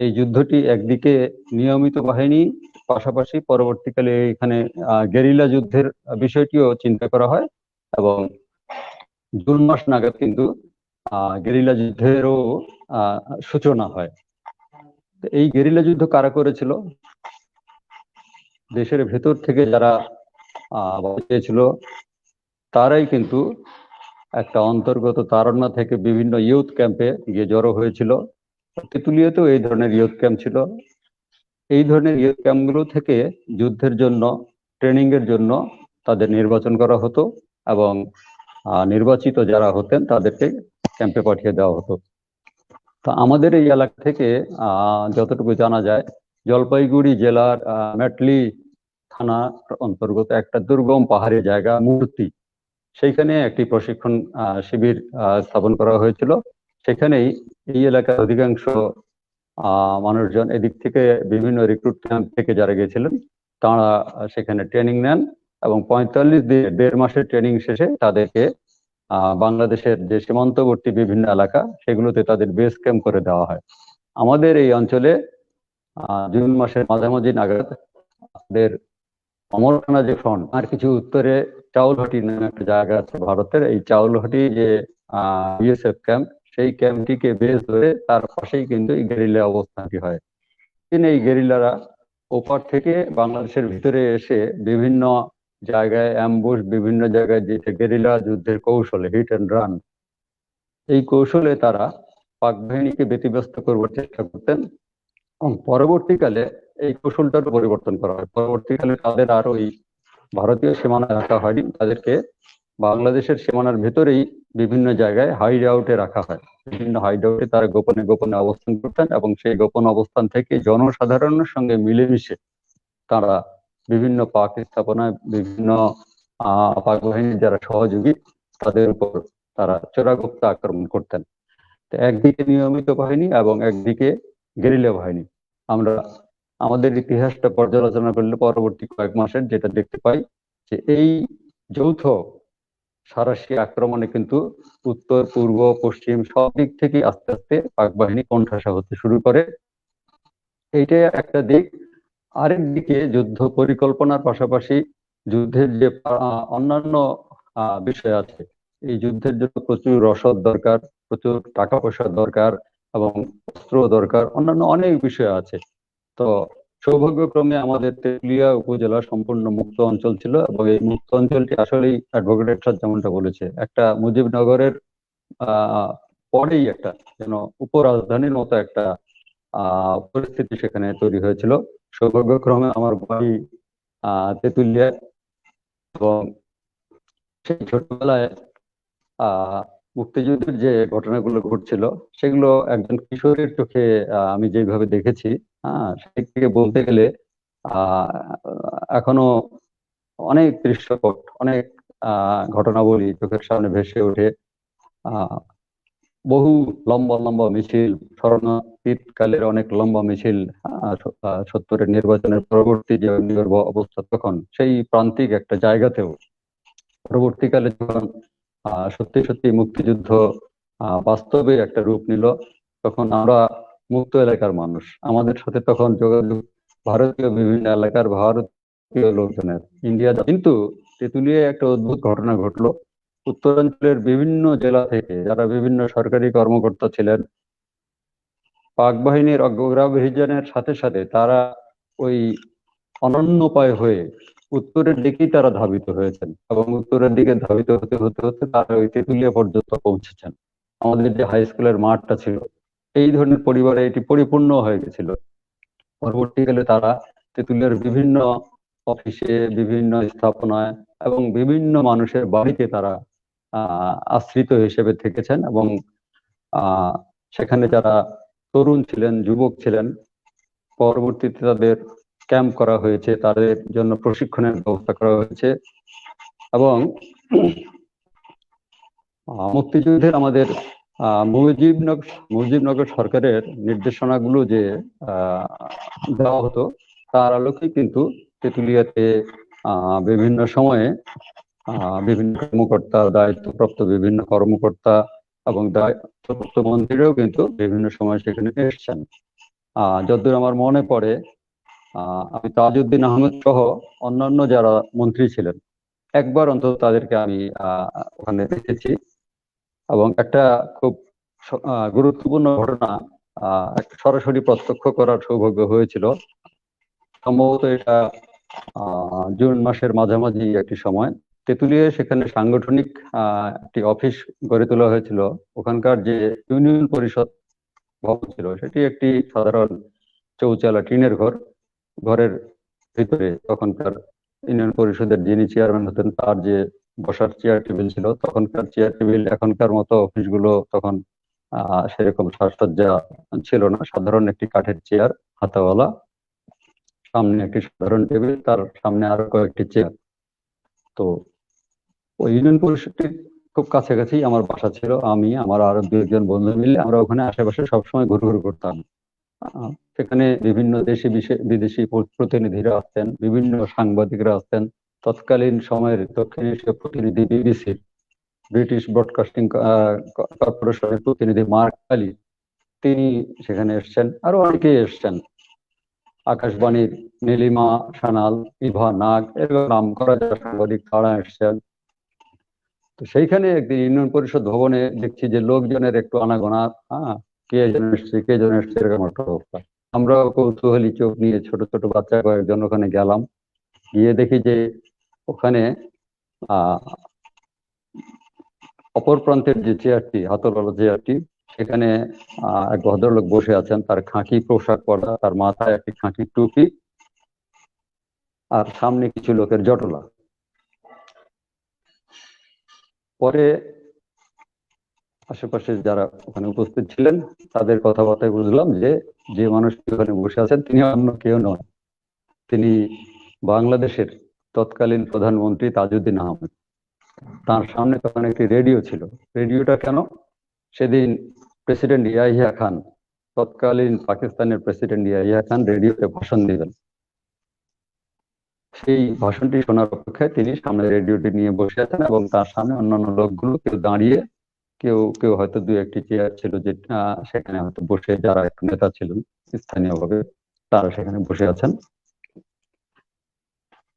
এই যুদ্ধটি একদিকে নিয়মিত বাহিনী, পাশাপাশি পরবর্তীকালে এখানে গেরিলা যুদ্ধের বিষয়টিও চিন্তা করা হয় এবং জুন মাস নাগাদ কিন্তু গেরিলা যুদ্ধেরও সূচনা হয়। এই গেরিলা যুদ্ধ কারা করেছিল? দেশের ভেতর থেকে যারা চেয়েছিল তারাই কিন্তু একটা অন্তর্গত তাড়না থেকে বিভিন্ন ইউথ ক্যাম্পে গিয়ে জড়ো হয়েছিল। তেঁতুলিয়াতেও এই ধরনের ইউথ ক্যাম্প ছিল। এই ধরনের ইউথ ক্যাম্পগুলো থেকে যুদ্ধের জন্য, ট্রেনিং এর জন্য তাদের নির্বাচন করা হতো এবং নির্বাচিত যারা হতেন তাদেরকে ক্যাম্পে পাঠিয়ে দেওয়া হতো। তো আমাদের এই এলাকা থেকে যতটুকু জানা যায়, জলপাইগুড়ি জেলার মেটলি থানার অন্তর্গত একটা দুর্গম পাহাড়ি জায়গা মূর্তি, সেইখানে একটি প্রশিক্ষণ শিবির স্থাপন করা হয়েছিল। সেখানেই এই এলাকার অধিকাংশ মানুষজন এদিক থেকে বিভিন্ন রিক্রুট ক্যাম্প থেকে যারা গেছিলেন তারা সেখানে ট্রেনিং নেন এবং 45 দিন, 1.5 মাসের ট্রেনিং শেষে তাদেরকে বাংলাদেশের যে সীমান্তবর্তী বিভিন্ন এলাকা সেগুলোতে তাদের বেস ক্যাম্প করে দেওয়া হয়। আমাদের এই অঞ্চলে জুন মাসের মাঝামাঝি নাগাদ আমাদের অমরখানা যে ফ্রন্ট, আর কিছু উত্তরে চাউলহাটি নামে একটা জায়গা আছে ভারতের, এই চাউলহাটি যে বিএসএফ ক্যাম্প, সেই ক্যাম্পটিকে বেস ধরে তার পাশেই কিন্তু এই গেরিলা অবস্থানটি হয়। এই গেরিলারা ওপার থেকে বাংলাদেশের ভিতরে এসে বিভিন্ন জায়গায় অ্যাম্বুশ, বিভিন্ন জায়গায় যে গেরিলা যুদ্ধের কৌশলে হিট অ্যান্ড রান, এই কৌশলে তারা পাক বাহিনীকে ব্যতিব্যস্ত করবার চেষ্টা করতেন এবং পরবর্তীকালে এই কৌশলটার পরিবর্তন করা হয়। পরবর্তীকালে তাদের আর ওই ভারতীয় সীমানায় রাখা হয়নি, তাদেরকে বাংলাদেশের সীমানার ভেতরেই বিভিন্ন জায়গায় হাইড আউটে রাখা হয়। বিভিন্ন হাইড আউটে তারা গোপনে গোপনে অবস্থান করতেন এবং সেই গোপন অবস্থান থেকে জনসাধারণের সঙ্গে মিলেমিশে তারা বিভিন্ন পাক স্থাপনায়, বিভিন্ন পাক বাহিনীর যারা সহযোগী তাদের উপর তারা চোরাগুপ্ত আক্রমণ করতেন। একদিকে নিয়মিত বাহিনী এবং একদিকে গেরিলা বাহিনী। আমরা আমাদের ইতিহাসটা পর্যালোচনা করলে পরবর্তী কয়েক মাসের যেটা দেখতে পাই যে এই যৌথ সাঁড়াশি আক্রমণে কিন্তু উত্তর, পূর্ব, পশ্চিম সব দিক থেকে আস্তে আস্তে পাক বাহিনী কোণঠাসা হতে শুরু করে। এইটা একটা দিক। আরেক দিকে যুদ্ধ পরিকল্পনার পাশাপাশি যুদ্ধের যে অন্যান্য বিষয় আছে, এই যুদ্ধের জন্য প্রচুর রসদ দরকার, প্রচুর টাকা পয়সা দরকার এবং অস্ত্র দরকার, অন্যান্য অনেক বিষয় আছে। তো সৌভাগ্যক্রমে আমাদের তেঁতুলিয়া উপজেলা সম্পূর্ণ মুক্ত অঞ্চল ছিল এবং এই মুক্ত অঞ্চলটি আসলেই অ্যাডভোকেট স্যার যেমনটা বলেছে, একটা মুজিবনগরের পরেই একটা যেন উপরাজধানীর মতো একটা পরিস্থিতি সেখানে তৈরি হয়েছিল। সৌভাগ্যক্রমে আমার বাড়ি তেঁতুলিয়া, এবং সেই ছোটবেলায় মুক্তিযুদ্ধের যে ঘটনাগুলো ঘটছিল সেগুলো একজন কিশোরের চোখে আমি যেভাবে দেখেছি, সেই থেকে বলতে গেলে এখনো অনেক দৃশ্যপট, অনেক ঘটনাবলী চোখের সামনে ভেসে ওঠে। বহু লম্বা লম্বা মিছিল, শরণার্থীকালের অনেক লম্বা মিছিল, ৭০-এর নির্বাচনের পরবর্তী যে অবস্থা, তখন সেই প্রান্তিক একটা জায়গাতেও পরবর্তীকালে যখন সত্যি সত্যি মুক্তিযুদ্ধ বাস্তবে একটা রূপ নিল, তখন আমরা মুক্ত এলাকার মানুষ, আমাদের সাথে তখন যোগাযোগ ভারতীয় বিভিন্ন এলাকার ভারতীয় লোকজনের, ইন্ডিয়া। কিন্তু তেঁতুলিয়ায় একটা অদ্ভুত ঘটনা ঘটলো। উত্তরাঞ্চলের বিভিন্ন জেলা থেকে যারা বিভিন্ন সরকারি কর্মকর্তা ছিলেন, পাক বাহিনীর অগ্রাভিযানের সাথে সাথে তারা ওই অনন্যোপায় হয়ে উত্তরের দিকেই তারা ধাবিত হয়েছেন এবং উত্তরের দিকে ধাবিত হতে হতে হতে তারা ওই তেঁতুলিয়া পর্যন্ত পৌঁছেছেন। আমাদের যে হাই স্কুলের মাঠটা ছিল, এই ধরনের পরিবারে এটি পরিপূর্ণ হয়ে গেছিল। পরবর্তীকালে তারা তেঁতুলিয়ার বিভিন্ন অফিসে, বিভিন্ন স্থাপনায় এবং বিভিন্ন মানুষের বাড়িতে তারা আশ্রিত হিসেবে থেকেছেন এবং সেখানে যারা তরুণ ছিলেন, যুবক ছিলেন, পরবর্তীতে তাদের ক্যাম্প করা হয়েছে, তাদের জন্য প্রশিক্ষণের ব্যবস্থা করা হয়েছে এবং মুক্তিযুদ্ধের আমাদের মুজিবনগর সরকারের নির্দেশনাগুলো যে দেওয়া হতো, তার আলোকেই কিন্তু তেঁতুলিয়াতে বিভিন্ন সময়ে বিভিন্ন কর্মকর্তা, দায়িত্বপ্রাপ্ত বিভিন্ন কর্মকর্তা এবং দায়িত্বপ্রাপ্ত মন্ত্রীরাও কিন্তু বিভিন্ন সময় সেখানে এসেছেন। যতদূর আমার মনে পড়ে, আমি তাজউদ্দিন আহমেদ সহ অন্যান্য যারা মন্ত্রী ছিলেন, একবার অন্তত তাদেরকে আমি ওখানে দেখেছি এবং একটা খুব গুরুত্বপূর্ণ ঘটনা সরাসরি প্রত্যক্ষ করার সৌভাগ্য হয়েছিল। সম্ভবত এটা জুন মাসের মাঝামাঝি একটি সময় তেঁতুলিয়ায় সেখানে সাংগঠনিক একটি অফিস গড়ে তোলা হয়েছিল। ওখানকার যে ইউনিয়ন পরিষদ ভবন ছিল, সেটি একটি সাধারণ চৌচালা টিনের ঘরের ভিতরে তখনকার ইউনিয়ন পরিষদের যিনি চেয়ারম্যান হতেন, তার যে বসার চেয়ার টেবিল ছিল, তখনকার চেয়ার টেবিল এখনকার মতো অফিসগুলো তখন সেরকম সাজসজ্জা ছিল না। সাধারণ একটি কাঠের চেয়ার, হাতাওয়ালা, সামনে একটি সাধারণ টেবিল, তার সামনে আরো কয়েকটি চেয়ার। তো ওই ইউনিয়ন পরিষদটির খুব কাছাকাছি আমার বাসা ছিল। আমি, আমার আরো 2-1 বন্ধু মিলে আমরা ওখানে আশেপাশে সবসময় ঘুরঘুর করতাম। সেখানে বিভিন্ন দেশি বিদেশি প্রতিনিধিরা আসতেন, বিভিন্ন সাংবাদিকরা আসতেন। তৎকালীন সময়ের দক্ষিণ এশীয় প্রতিনিধি বিবিসির, ব্রিটিশ ব্রডকাস্টিং কর্পোরেশনের প্রতিনিধি মার্ক আলী, তিনি সেখানে এসছেন, আরো অনেকেই এসছেন। আকাশবাণীর নীলিমা সানাল, ইভা নাগ, এরকম নাম করা যারা সাংবাদিক, তারা এসছেন। তো সেইখানে একদিন ইউনিয়ন পরিষদ ভবনে দেখছি যে লোকজনের একটু আনাগোনা, কে যেন এসছে এরকম একটা অবস্থা। আমরাও কৌতূহলী চোখ নিয়ে ছোট ছোট বাচ্চা কয়েকজন ওখানে গেলাম। গিয়ে দেখি যে ওখানে অপর প্রান্তের যে চেয়ারটি, হাতলওয়ালা চেয়ারটি, সেখানে এক ভদ্রলোক বসে আছেন, তার খাঁকি পোশাক পরা, তার মাথায় একটি খাঁকি টুপি, আর সামনে কিছু লোকের জটলা। পরে আশেপাশে যারা ওখানে উপস্থিত ছিলেন তাদের কথাবার্তায় বুঝলাম যে মানুষটি ওখানে বসে আছেন তিনি অন্য কেউ নন, তিনি বাংলাদেশের তৎকালীন প্রধানমন্ত্রী তাজউদ্দিন আহমেদ। তার সামনে তখন একটি রেডিও ছিল। রেডিওটা কেন? সেদিন প্রেসিডেন্ট ইয়াহিয়া খান, তৎকালীন পাকিস্তানের প্রেসিডেন্ট ইয়াহিয়া খান রেডিওতে ভাষণ দিবেন। সেই ভাষণটি শোনার অপেক্ষায় তিনি সামনে রেডিওটি নিয়ে বসে আছেন এবং তার সামনে অন্যান্য লোকগুলো কেউ দাঁড়িয়ে, কেউ কেউ হয়তো দু একটি চেয়ার ছিল যে সেখানে হয়তো বসে, যারা একটু নেতা ছিলেন স্থানীয়ভাবে তারা সেখানে বসে আছেন।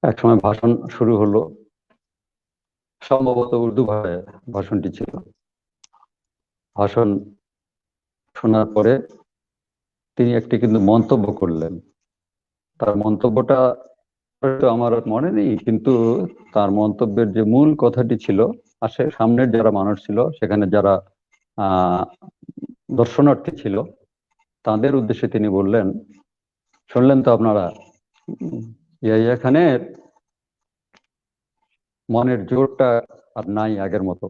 একসময় ভাষণ শুরু হলো, সম্ভবত উর্দু ভাষায় ভাষণটি ছিল। ভাষণ শোনার পরে তিনি একটি কিন্তু মন্তব্য করলেন। তার মন্তব্যটা হয়তো আমার মনে নেই, কিন্তু তার মন্তব্যের যে মূল কথাটি ছিল, আসে সামনের যারা মানুষ ছিল, সেখানে যারা দর্শনার্থী ছিল, তাদের উদ্দেশ্যে তিনি বললেন, শুনলেন তো আপনারা, ইয়াহিয়া খানের মনের জোরটা আর নাই আগের মতো,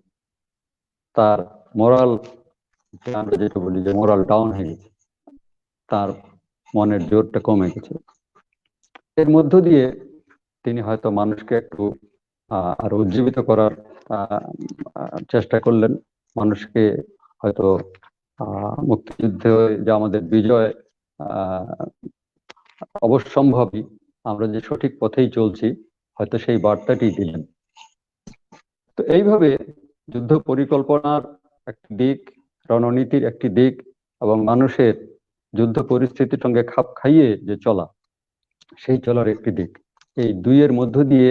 তার মোরাল, আমরা যেটা বলি যে মোরাল ডাউন হয়ে গেছে, তার মনের জোরটা কমে গেছে। এর মধ্য দিয়ে তিনি হয়তো মানুষকে একটু আরো উজ্জীবিত করার চেষ্টা করলেন, মানুষকে হয়তো মুক্তিযুদ্ধে যে আমাদের বিজয় অবশ্যম্ভাবী, আমরা যে সঠিক পথেই চলছি, হয়তো সেই বার্তাটি দিলেন। তো এইভাবে যুদ্ধ পরিকল্পনার একটি দিক, রণনীতির একটি দিক, এবং মানুষের যুদ্ধ পরিস্থিতির সঙ্গে খাপ খাইয়ে যে চলা, সেই চলার একটি দিক, এই দুইয়ের মধ্য দিয়ে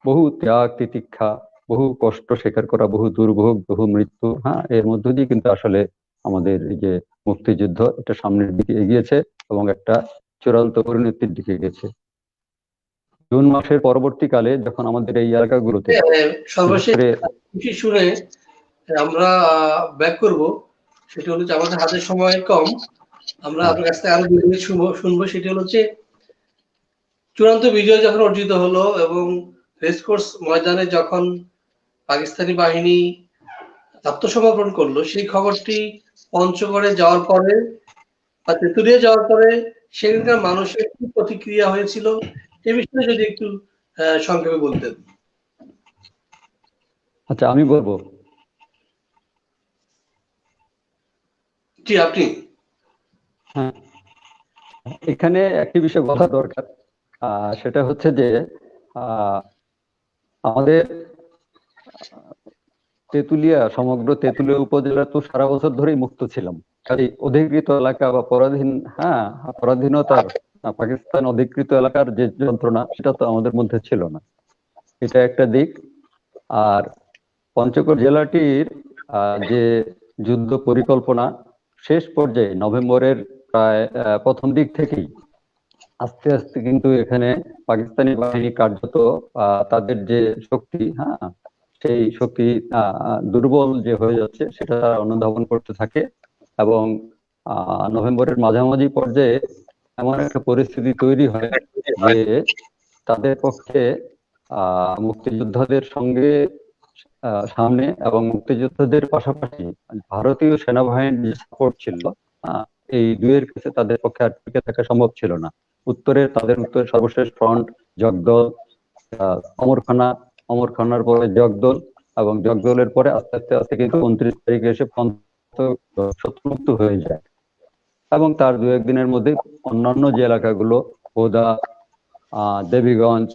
বহু ত্যাগ তিতিক্ষা, বহু কষ্ট স্বীকার করা, বহু দুর্ভোগ, বহু মৃত্যু, এর মধ্য দিয়ে কিন্তু আসলে আমাদের এই যে মুক্তিযুদ্ধ, এটা সামনের দিকে এগিয়েছে এবং একটা চূড়ান্ত পরিণতির দিকে গেছে। জুন মাসের পরবর্তীকালে যখন আমাদের এই এলাকাগুলোতে সর্বশেষ শুনে আমরা ব্যাক করব, সেটা হলো যে আমাদের হাতে সময় কম, আমরা আপনার কাছ থেকে আরো দুই মিনিট শুনবো। সেটা হলো যে চূড়ান্ত বিজয় যখন অর্জিত হলো এবং রেসকোর্স ময়দানে যখন পাকিস্তানি বাহিনী আত্মসমর্পণ করলো, সেই খবরটি পঞ্চগড়ে যাওয়ার পরে বা তেঁতুলিয়া যাওয়ার পরে সেখানকার মানুষের কি প্রতিক্রিয়া হয়েছিল, এ বিষয়ে যদি একটু সংক্ষেপে বলতেন। আচ্ছা, আমি বলবো। জি, আপনি। হ্যাঁ, এখানে একটি বিষয় বলা দরকার, সেটা হচ্ছে যে আমাদের তেঁতুলিয়া, সমগ্র তেঁতুলিয়া উপজেলা তো সারা বছর ধরেই মুক্ত ছিলাম। কাজে অধিকৃত এলাকা বা পরাধীনতার, পাকিস্তান অধিকৃত এলাকার যে যন্ত্রণা, সেটা তো আমাদের মধ্যে ছিল না, এটা একটা দিক। আর পঞ্চগড় জেলাটির যে যুদ্ধ পরিকল্পনা শেষ পর্যায়ে নভেম্বরের প্রায় প্রথম দিক থেকেই আস্তে আস্তে কিন্তু এখানে পাকিস্তানি বাহিনী কার্যত তাদের যে শক্তি, সেই শক্তি দুর্বল যে হয়ে যাচ্ছে, সেটা তারা অনুধাবন করতে থাকে এবং নভেম্বরের মাঝামাঝি পর্যায়ে এমন একটা পরিস্থিতি তৈরি হয় যে তাদের পক্ষে মুক্তিযোদ্ধাদের সঙ্গে সামনে এবং মুক্তিযোদ্ধাদের পাশাপাশি ভারতীয় সেনাবাহিনীর যে সাপোর্ট ছিল, এই দুইয়ের কাছে তাদের পক্ষে আর টিকে থাকা সম্ভব ছিল না। তাদের উত্তরের সর্বশেষ ফ্রন্ট জগদল, অমরখানার পরে জগদল, এবং জগদলের পরে আস্তে আস্তে আস্তে কিন্তু 29 তারিখে এসে শত্রুমুক্ত হয়ে যায় এবং তার দু একদিনের মধ্যে অন্যান্য যে এলাকাগুলো, বোদা, দেবীগঞ্জ,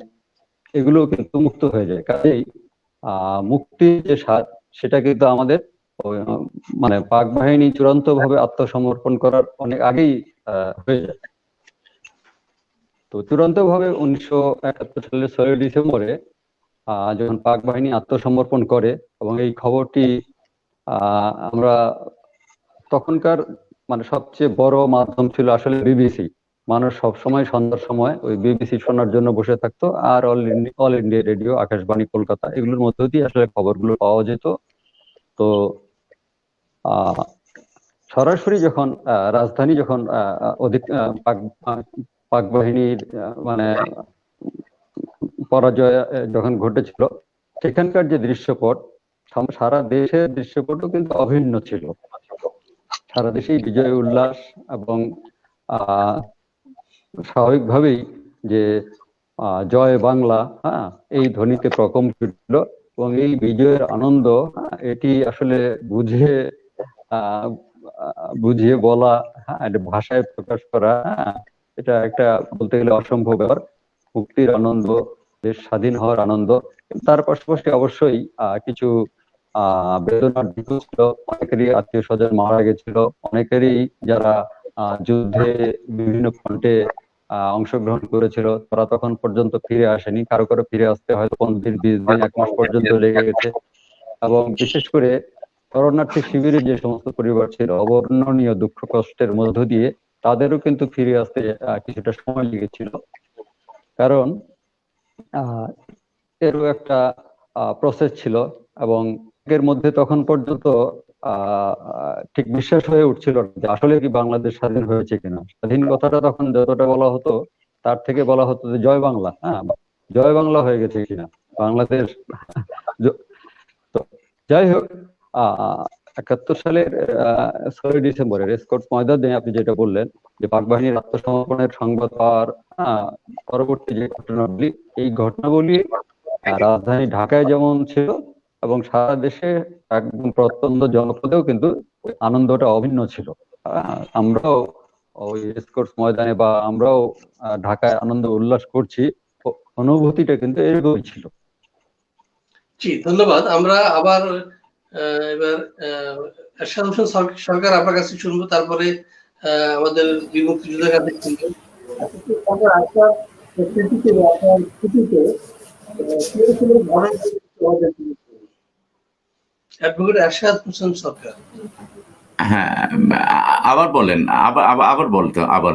এগুলো কিন্তু মুক্ত হয়ে যায়। কাজেই মুক্তির যে স্বাদ, সেটা কিন্তু আমাদের মানে পাক বাহিনী চূড়ান্ত ভাবে আত্মসমর্পণ করার অনেক আগেই হয়ে যায়। তো চূড়ান্ত ভাবে 1971 সালের 6 ডিসেম্বরে যখন পাক বাহিনী আত্মসমর্পণ করে, এবং এই খবরটি আমরা তখনকার মানে সবচেয়ে বড় মাধ্যম ছিল আসলে বিবিসি। মানুষ সবসময় সন্ধ্যার সময় ওই বিবিসি শোনার জন্য বসে থাকতো, আর All India Radio, Akashvani Kolkata, এগুলোর মধ্য দিয়ে আসলে খবরগুলো পাওয়া যেত। তো সরাসরি যখন রাজধানী যখন পাক বাহিনীর মানে পরাজয় যখন ঘটেছিল, সেখানকার যে দৃশ্যপট, সারা দেশের দৃশ্যপটও কিন্তু অভিন্ন ছিল। সারা দেশেই বিজয় উল্লাস এবং স্বাভাবিকভাবেই যে জয় বাংলা, এই ধ্বনিতে প্রকম্পিত ছিল এবং এই বিজয়ের আনন্দ, এটি আসলে বুঝিয়ে বলা, ভাষায় প্রকাশ করা, এটা একটা বলতে গেলে অসম্ভব ব্যাপার। মুক্তির আনন্দ, দেশ স্বাধীন হওয়ার আনন্দ। তার পাশাপাশি অবশ্যই কিছু বেদনার দিকও ছিল। অনেকেরই আত্মীয় স্বজন মারা গেছিল, অনেকেরই যারা যুদ্ধে বিভিন্ন ফ্রন্টে অংশগ্রহণ করেছিল তারা তখন পর্যন্ত ফিরে আসেনি। কারো কারো ফিরে আসতে হয়তো 15 দিন, 20 দিন, 1 মাস পর্যন্ত লেগে গেছে। এবং বিশেষ করে শরণার্থী শিবিরে যে সমস্ত পরিবার ছিল অবর্ণনীয় দুঃখ কষ্টের মধ্য দিয়ে তাদেরও কিন্তু ফিরে আসতে কিছুটা সময় লেগেছিল। কারণ এরও একটা প্রসেস ছিল এবং এর মধ্যে তখন পর্যন্ত ঠিক বিশ্বাস হয়ে উঠছিল না যে আসলে কি বাংলাদেশ স্বাধীন হয়েছে কিনা। স্বাধীন কথাটা তখন যতটা বলা হতো তার থেকে বলা হতো যে জয় বাংলা, হ্যাঁ জয় বাংলা হয়ে গেছে কিনা বাংলাদেশ। তো যাই হোক, 71 সালের 6 ডিসেম্বরে রেসকোর্স ময়দানে আপনি যেটা বললেন যে পাক বাহিনীর আত্মসমর্পণের সংবাদ পাওয়ার পরবর্তী যে ঘটনাগুলি, এই ঘটনাগুলি রাজধানী ঢাকায় যেমন ছিল এবং সারা দেশে একদম প্রত্যন্ত জনপদেও কিন্তু আনন্দটা অভিন্ন ছিল। আমরাও ওই রেসকোর্স ময়দানে বা আমরাও ঢাকায় আনন্দ উল্লাস করছি, অনুভূতিটা কিন্তু এরকমই ছিল। জি, ধন্যবাদ। আমরা আবার এবার এরশাদ হোসেন সরকার আপনার কাছে শুনবো, তারপরে আমাদের বীর মুক্তিযোদ্ধার কাছে শুনবো। আপনার স্মৃতিতে আপনার স্মৃতিতে অ্যাডভোকেট এরশাদ হোসেন সরকার। হ্যাঁ, আবার বলেন, আবার বলতে আবার।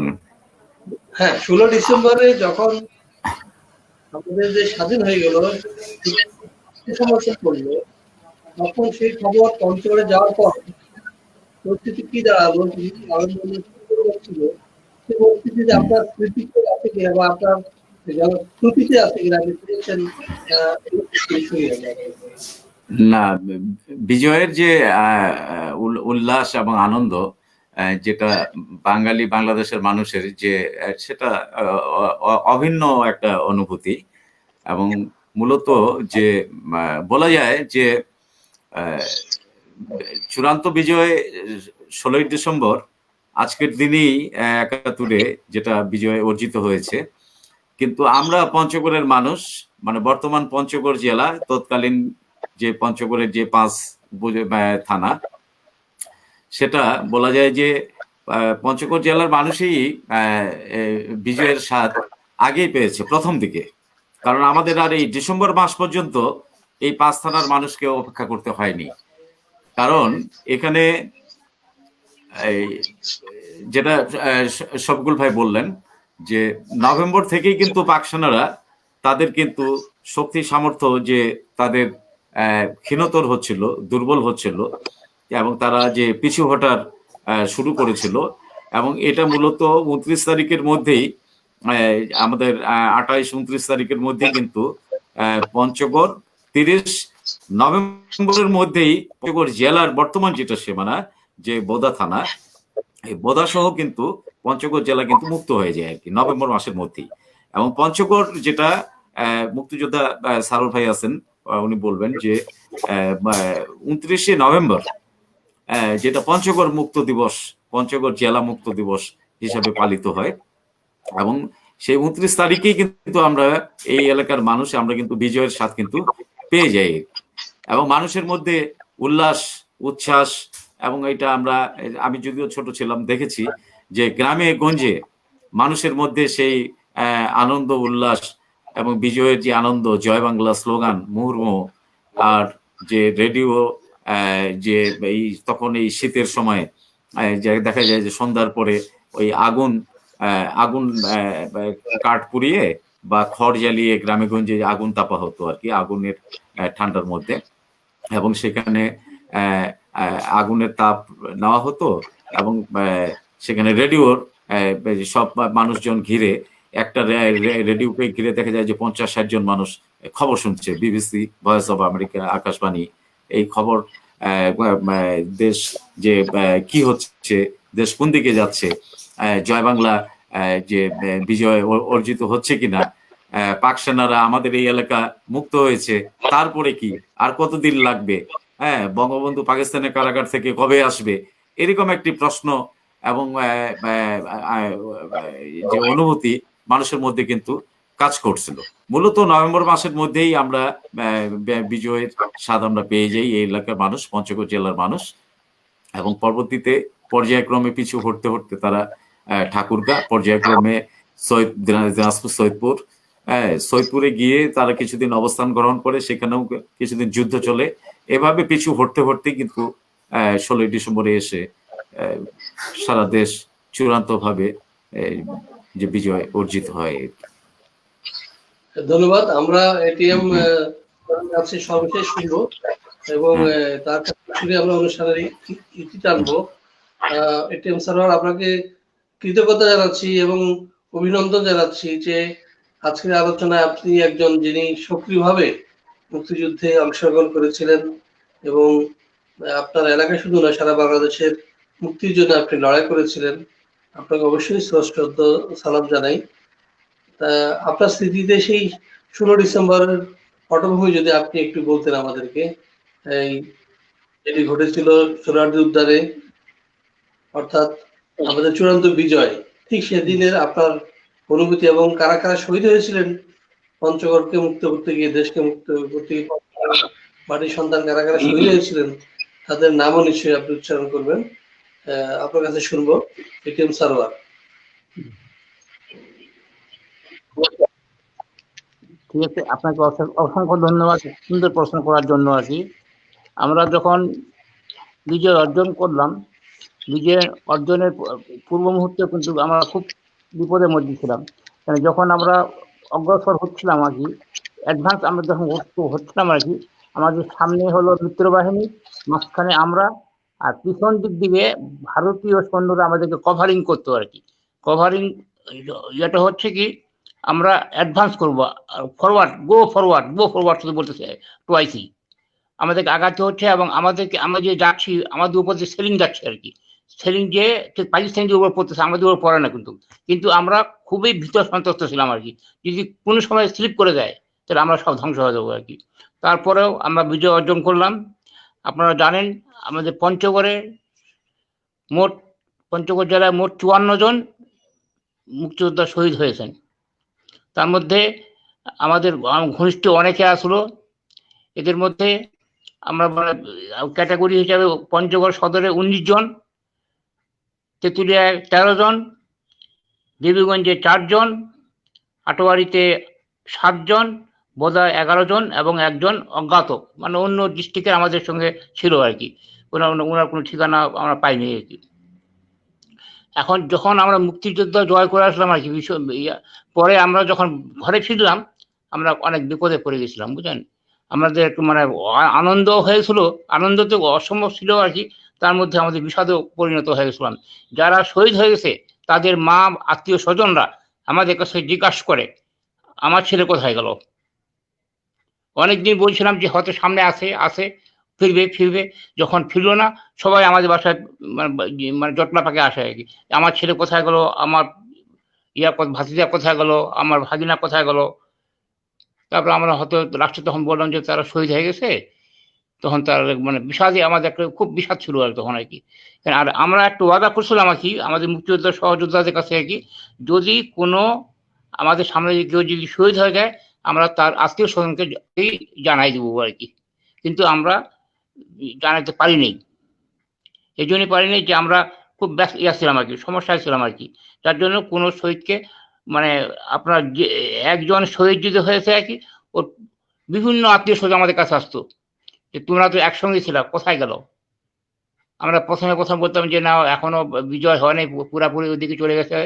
হ্যাঁ, 16 ডিসেম্বরে যখন আমাদের যে স্বাধীন হয়ে গেল সমর্থন করলো, তখন সেই খবর পঞ্চগড়ে যাওয়ার পর পরিস্থিতি কি দাঁড়ালো, ছিল সেই পরিস্থিতিতে আপনার স্মৃতিতে আছে কিনা বা আপনার স্মৃতিতে আছে কিনা আপনি পেয়েছেন? না, বিজয়ের যে উল্লাস এবং আনন্দ, যেটা বাংলাদেশের মানুষের যে সেটা অভিন্ন একটা অনুভূতি। এবং মূলত যে বলা যায় যে চূড়ান্ত বিজয় 16 ডিসেম্বর আজকের দিনেই 71-এ যেটা বিজয় অর্জিত হয়েছে। কিন্তু আমরা পঞ্চগড়ের মানুষ, মানে বর্তমান পঞ্চগড় জেলা, তৎকালীন যে পঞ্চগড়ের যে 5 থানা, সেটা বলা যায় যে পঞ্চগড় জেলার মানুষই বিজয়ের স্বাদ আগেই পেয়েছে প্রথম দিকে। কারণ আমাদের আর এই ডিসেম্বর মাস পর্যন্ত এই 5 থানার মানুষকে অপেক্ষা করতে হয়নি। কারণ এখানে যেটা শফিকুল ভাই বললেন যে নভেম্বর থেকেই কিন্তু পাক সেনারা তাদের কিন্তু শক্তি সামর্থ্য যে তাদের ক্ষীণতর হচ্ছিল, দুর্বল হচ্ছিল, এবং তারা যে পিছু হটার শুরু করেছিল। এবং এটা মূলত 29 তারিখের মধ্যেই, আমাদের 28-29 তারিখের মধ্যেই কিন্তু পঞ্চগড়, 30 নভেম্বরের মধ্যেই পঞ্চগড় জেলার বর্তমান যেটা সীমানা, যে বোদা থানা, এই বোদা সহ কিন্তু পঞ্চগড় জেলা কিন্তু মুক্ত হয়ে যায় আর কি নভেম্বর মাসের মধ্যেই। এবং পঞ্চগড় যেটা মুক্তিযোদ্ধা সারুল ভাই আছেন, উনি বলবেন যে 29শে নভেম্বর যেটা পঞ্চগড় মুক্ত দিবস, পঞ্চগড় জেলা মুক্ত দিবস হিসাবে পালিত হয়। এবং সেই 29 তারিখেই কিন্তু আমরা এই এলাকার মানুষ আমরা কিন্তু বিজয়ের স্বাদ কিন্তু পেয়ে যাই। এবং মানুষের মধ্যে উল্লাস, উচ্ছ্বাস, এবং এটা আমি যদিও ছোট ছিলাম দেখেছি যে গ্রামে গঞ্জে মানুষের মধ্যে সেই আনন্দ উল্লাস এবং বিজয়ের যে আনন্দ, জয় বাংলা স্লোগান মুহুর্মুহু, আর যে রেডিও, যে তখন এই শীতের সময় দেখা যায় যে সন্ধ্যার পরে ওই আগুন কাঠ পুড়িয়ে বা খড় জ্বালিয়ে গ্রামে গঞ্জে আগুন তাপা হতো আর কি, আগুনের ঠান্ডার মধ্যে। এবং সেখানে আগুনের তাপ নেওয়া হতো এবং সেখানে রেডিওর সব মানুষজন ঘিরে, একটা রেডিওকে ঘিরে দেখা যায় যে 50-60 জন মানুষ খবর শুনছে, BBC, voice of America, Akashvani, এই খবর, দেশ যে কি হচ্ছে, দেশ কোন দিকে যাচ্ছে, জয় বাংলা যে বিজয় অর্জিত হচ্ছে কিনা, পাক সেনারা আমাদের এই এলাকা মুক্ত হয়েছে, তারপরে কি, আর কতদিন লাগবে, বঙ্গবন্ধু পাকিস্তানের কারাগার থেকে কবে আসবে, এরকম একটি প্রশ্ন এবং যে অনুভূতি মানুষের মধ্যে কিন্তু কাজ করছিল। মূলত নভেম্বর মাসের মধ্যেই আমরা বিজয়ের স্বাদ আমরা পেয়ে যাই এই এলাকার মানুষ, পঞ্চগড় জেলার মানুষ। এবং পরবর্তীতে পর্যায়ক্রমে পিছু হটতে হটতে তারা ঠাকুরগাঁ, পর্যায়ক্রমে দিনাজপুর, সৈয়দপুরে গিয়ে তারা কিছুদিন অবস্থান গ্রহণ করে, সেখানেও কিছুদিন যুদ্ধ চলে। এভাবে পিছু হটতে হটতে কিন্তু 16ই ডিসেম্বরে এসে সারা দেশ চূড়ান্তভাবে যে বিজয় অর্জিত হয়। ধন্যবাদ। আমরা এটিএম কাছে সর্বশেষ শুনবো এবং তার কাছে আমরা অনুষ্ঠানের ইতি টানবো। এটিএম সারোয়ার, আপনাকে কৃতজ্ঞতা জানাচ্ছি এবং অভিনন্দন জানাচ্ছি যে আজকের আলোচনায় আপনি একজন যিনি সক্রিয়ভাবে মুক্তিযুদ্ধে অংশগ্রহণ করেছিলেন এবং আপনার এলাকায় শুধু নয় সারা বাংলাদেশের মুক্তির জন্য আপনি লড়াই করেছিলেন। আপনাকে অবশ্যই শ্রদ্ধ সালাম জানাই। আপনার স্মৃতিতে সেই 16 ডিসেম্বরের পটভূমি যদি আপনি একটু বলতেন আমাদেরকে, এই যেটি ঘটেছিল সোহরাওয়ার্দী উদ্যানে, অর্থাৎ আমাদের চূড়ান্ত বিজয়, ঠিক সেদিনের আপনার অনুভূতি এবং কারা কারা শহীদ হয়েছিলেন পঞ্চগড়কে মুক্ত করতে গিয়ে, দেশকে মুক্ত করতে গিয়ে, মাটির সন্তান কারা কারা শহীদ হয়েছিলেন তাদের নামও নিশ্চয়ই আপনি উচ্চারণ করবেন। আপনার কাছে শুনবো এটিএম সারোয়ার। ঠিক আছে, আপনাকে অসংখ্য ধন্যবাদ সুন্দর প্রশ্ন করার জন্য আর কি। আমরা যখন বিজয় অর্জন করলাম, বিজয় অর্জনের পূর্ব মুহূর্তে কিন্তু আমরা খুব বিপদের মধ্যে ছিলাম। মানে যখন আমরা অগ্রসর হচ্ছিলাম আর কি, অ্যাডভান্স আমরা যখন হচ্ছিলাম আর কি, আমাদের সামনে হলো মিত্রবাহিনী, মাঝখানে আমরা, আর পিছন দিক দিকে ভারতীয় সৈন্যরা আমাদেরকে কভারিং করতো আর কি। কভারিং যেটা হচ্ছে কি, আমরা অ্যাডভান্স করবো, গো ফরওয়ার্ড শুধু বলতেছে টুয়াইসই আমাদেরকে আগাতে হচ্ছে এবং আমরা যে যাচ্ছি আমাদের উপর যে সেলিং যাচ্ছে আর কি, সেলিং যে পাকিস্তানিদের উপর পড়তেছে, আমাদের উপর পড়ে না কিন্তু আমরা খুবই ভীত সন্ত্রস্ত ছিলাম আর কি। যদি কোনো সময় স্লিপ করে যায় তাহলে আমরা সব ধ্বংস হয়ে যাবো আর কি। তারপরেও আমরা বিজয় অর্জন করলাম। আপনারা জানেন আমাদের পঞ্চগড় জেলায় মোট 54 জন মুক্তিযোদ্ধা শহীদ হয়েছেন। তার মধ্যে আমাদের ঘনিষ্ঠ অনেকে আসলো। এদের মধ্যে আমরা ক্যাটাগরি হিসাবে পঞ্চগড় সদরে 19 জন, তেঁতুলিয়ায় 13 জন, দেবীগঞ্জে 4 জন, আটোয়ারিতে 7 জন, বোদায় 11 জন এবং একজন অজ্ঞাত, মানে অন্য ডিস্ট্রিক্টের আমাদের সঙ্গে ছিল আর কি। ওনার কোনো ঠিকানা আমরা পাইনি আর কি। এখন যখন আমরা মুক্তিযুদ্ধ জয় করে আসলাম আর কি, পরে আমরা যখন ঘরে ফিরলাম আমরা অনেক বিপদে পড়ে গেছিলাম, বুঝলেন। আমাদের একটু মানে আনন্দ হয়েছিল, আনন্দ তো অসম্ভব ছিল আর কি, তার মধ্যে আমাদের বিষাদে পরিণত হয়ে গেছিলাম। যারা শহীদ হয়ে গেছে তাদের মা আত্মীয় স্বজনরা আমাদের কাছে জিজ্ঞাসা করে আমার ছেলে কোথায় গেল। অনেকদিন বলছিলাম যে হয়তো সামনে আসে ফিরবে, যখন ফিরলো না সবাই আমাদের বাসায় মানে জটলা পাকে আসে আর কি, আমার ছেলে কোথায় গেল, আমার ভাতিজা কোথায় গেল, আমার ভাগিনা কোথায় গেল। তারপর আমরা হয়তো লাস্টে তখন বললাম যে তারা শহীদ হয়ে গেছে, তখন তার মানে বিষাদে আমাদের একটা খুব বিষাদ ছিল আর তখন আর কি। আর আমরা একটা ওয়াদা করছিলাম আর কি আমাদের মুক্তিযোদ্ধা সহযোদ্ধাদের কাছে আর কি, যদি কোনো আমাদের সামনে কেউ যদি শহীদ হয়ে যায় আমরা তার আত্মীয় স্বজনকে জানাই দেবো আর কি। কিন্তু আমরা জানাতে পারিনি, এই জন্যই পারিনি যে আমরা খুব ব্যস্ত ছিলাম আর কি, সমস্যায় ছিলাম আর কি। যার জন্য কোনো শহীদকে মানে আপনার যে একজন শহীদ যদি হয়েছে আর কি, ওর বিভিন্ন আত্মীয় স্বজন আমাদের কাছে আসতো যে তোমরা তো একসঙ্গে ছিলা, কোথায় গেল। আমরা প্রথমে বলতাম যে না এখনো বিজয় হয় নাই, পুরাপুরি ওইদিকে চলে গেছে,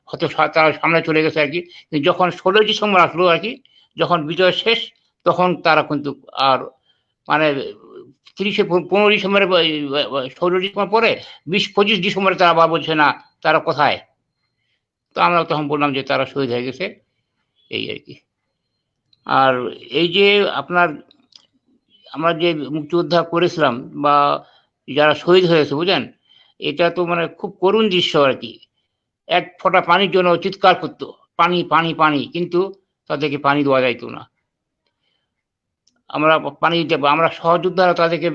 হয়তো তারা সামনে চলে গেছে আর কি। যখন 16 ডিসেম্বর আসলো আর কি, যখন বিজয় শেষ, তখন তারা কিন্তু আর মানে 15 ডিসেম্বরে 16 ডিসেম্বর পরে 20-25 ডিসেম্বরে তারা আবার বলছে না তারা কোথায়। তো আমরা তখন বললাম যে তারা শহীদ হয়ে গেছে, এই আর কি। আর এই যে আপনার আমরা যে মুক্তিযোদ্ধা করেছিলাম বা যারা শহীদ হয়েছে বুঝলেন, এটা তো মানে খুব করুণ দৃশ্য আর কি। এক ফোঁটা পানির জন্য চিৎকার করতো, পানি পানি পানি, কিন্তু তাদেরকে পানি দেওয়া যাইতো না। আমরা পানি দিতে, আমরা সহযোদ্ধারা তাদেরকে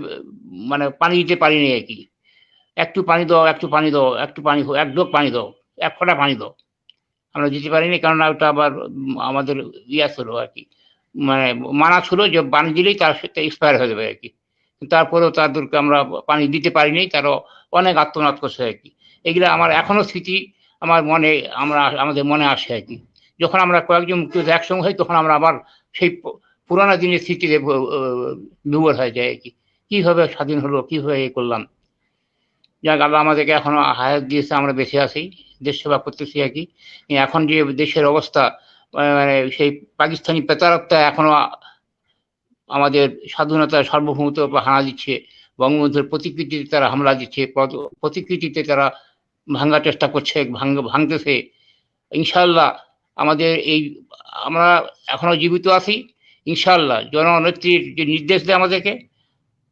মানে পানি দিতে পারিনি আর কি। একটু পানি দাও, একটু পানি দাও, একটু পানি, এক ঢোক পানি দাও, এক ফোঁটা পানি দাও, আমরা দিতে পারিনি, কারণ ওটা আবার আমাদের ইয়া ছিল আর কি, মানে মানা ছিল যে পানি দিলেই তার সাথে এক্সপায়ার হয়ে যাবে আর কি। তারপরেও তাদেরকে আমরা পানি দিতে পারিনি, তারও অনেক আত্মনাদ করছে আর কি। এগুলো আমার এখনো স্মৃতি আমার মনে, আমাদের মনে আসে আর কি। যখন আমরা কয়েকজন মুক্তিযোদ্ধা একসঙ্গে হই তখন আমরা আবার সেই পুরানো দিনের স্মৃতিতে বিভোর হয়ে যায় আর কি। কিভাবে স্বাধীন হলো, কিভাবে এ করলাম। যাক, আল্লাহ আমাদেরকে এখনো হায়াত দিয়েছে, আমরা বেঁচে আছি, দেশ সেবা করতেছি আর কি। এখন যে দেশের অবস্থা, মানে সেই পাকিস্তানি পেতারত্তা এখনো আমাদের স্বাধীনতার সার্বভৌমত্বের উপর হানা দিচ্ছে, বঙ্গবন্ধুর প্রতিকৃতিতে তারা হামলা দিচ্ছে, প্রতিকৃতিতে তারা ভাঙার চেষ্টা করছে, ভাঙতেছে। ইনশাল্লাহ আমাদের এই, আমরা এখনো জীবিত আছি, ইনশাল্লাহ জননেত্রীর যে নির্দেশ দেয় আমাদেরকে,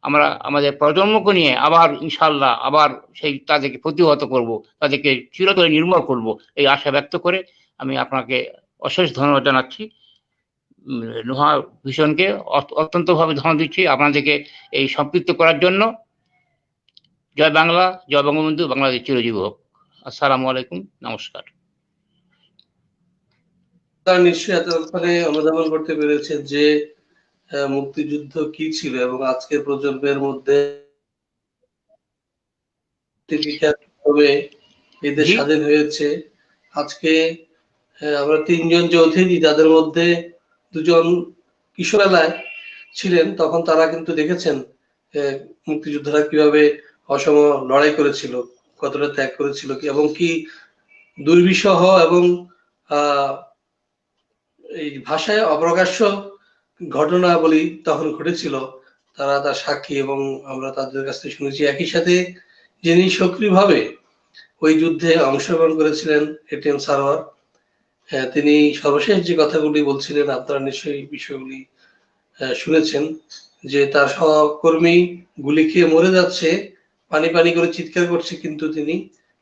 আমরা আমাদের প্রজন্মকে নিয়ে আবার ইনশাল্লাহ আবার সেই তাদেরকে প্রতিহত করব, তাদেরকে চিরতরে নির্মূল করব, এই আশা ব্যক্ত করে আমি আপনাকে অশেষ ধন্যবাদ জানাচ্ছি। নোহা ভিশনকে অত্যন্ত ভাবে ধন্যবাদ দিচ্ছি আপনাদেরকে এই সম্পৃক্ত করার জন্য। জয় বাংলা, জয় বঙ্গবন্ধু, বাংলাদেশ চিরজীবী হোক। আসসালামু আলাইকুম, নমস্কার। নিশ্চয়ই এতক্ষণে অনুধাবন করতে পেরেছে যে মুক্তিযুদ্ধ কি ছিল এবং আজকের প্রজন্মের মধ্যে কিভাবে এই দেশ স্বাধীন হয়েছে। আজকে আমরা তিনজন যে অতিথি, তাদের মধ্যে দুজন কিশোরবেলায় ছিলেন, তখন তারা কিন্তু দেখেছেন মুক্তিযোদ্ধারা কিভাবে অসম লড়াই করেছিল, কতটা ত্যাগ করেছিল এবং কি দুর্বিষহ এবং এই ভাষায় অপ্রকাশ্য ঘটনাবলী তখন ঘটেছিল, তারা তার সাক্ষী এবং আমরা তাদের কাছ থেকে শুনেছি। একই সাথে যিনি সক্রিয়ভাবে ওই যুদ্ধে অংশগ্রহণ করেছিলেন, এটিএম সারোয়ার, তিনি সর্বশেষ যে কথাগুলি বলছিলেন, আপনারা নিশ্চয়ই বিষয়গুলি শুনেছেন, যে তার সহকর্মী গুলি খেয়ে মরে যাচ্ছে, পানি পানি করে চিৎকার করছে, কিন্তু তিনি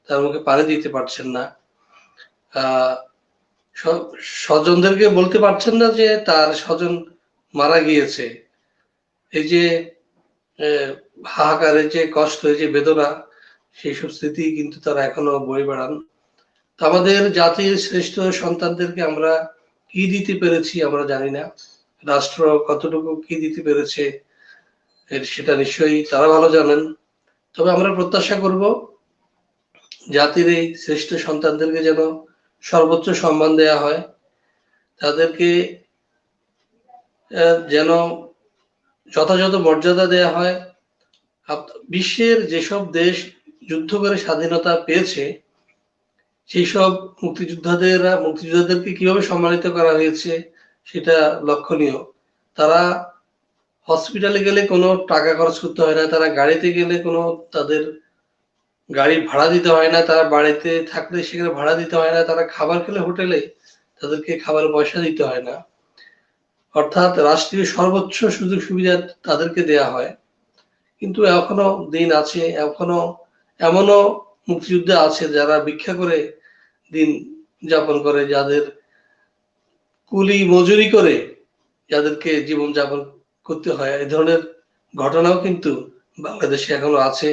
তার মুখে পানি দিতে পারছেন না। স্বজনদেরকে বলতে পারছেন না যে তার স্বজন মারা গিয়েছে। এই যে হাহাকারের যে কষ্ট, এই যে বেদনা, সেই সব স্মৃতি কিন্তু তারা এখনো বয়ে বেড়ান। আমাদের জাতির শ্রেষ্ঠ সন্তানদেরকে আমরা কি দিতে পেরেছি আমরা জানি না, রাষ্ট্র কতটুকু কি দিতে পেরেছে সেটা নিশ্চয়ই তারা ভালো জানেন। তবে আমরা প্রত্যাশা করব জাতির এই শ্রেষ্ঠ সন্তানদেরকে যেন সর্বোচ্চ সম্মান দেয়া হয়, তাদেরকে যেন যথাযথ মর্যাদা দেয়া হয়। বিশ্বের যেসব দেশ যুদ্ধ করে স্বাধীনতা পেয়েছে, সেই সব মুক্তিযোদ্ধাদেরকে কিভাবে সম্মানিত করা হয়েছে সেটা লক্ষণীয়। তারা হসপিটালে গেলে কোনো টাকা খরচ করতে হয় না, তারা গাড়িতে গেলে কোনো তাদের গাড়ি ভাড়া দিতে হয় না, তারা বাড়িতে থাকলে সেখানে ভাড়া দিতে হয় না, তারা খাবার খেলে হোটেলে তাদেরকে খাবারের পয়সা দিতে হয় না। অর্থাৎ রাষ্ট্রীয় সর্বোচ্চ সুযোগ সুবিধা তাদেরকে দেয়া হয়। কিন্তু এখনো দিন আছে, এখনো এমনও মুক্তিযুদ্ধে আছে যারা ভিক্ষা করে দিন যাপন করে, যাদের কুলি মজুরি করে যাদেরকে জীবন যাপন করতে হয়। এই ধরনের ঘটনাও কিন্তু বাংলাদেশে এখনো আছে।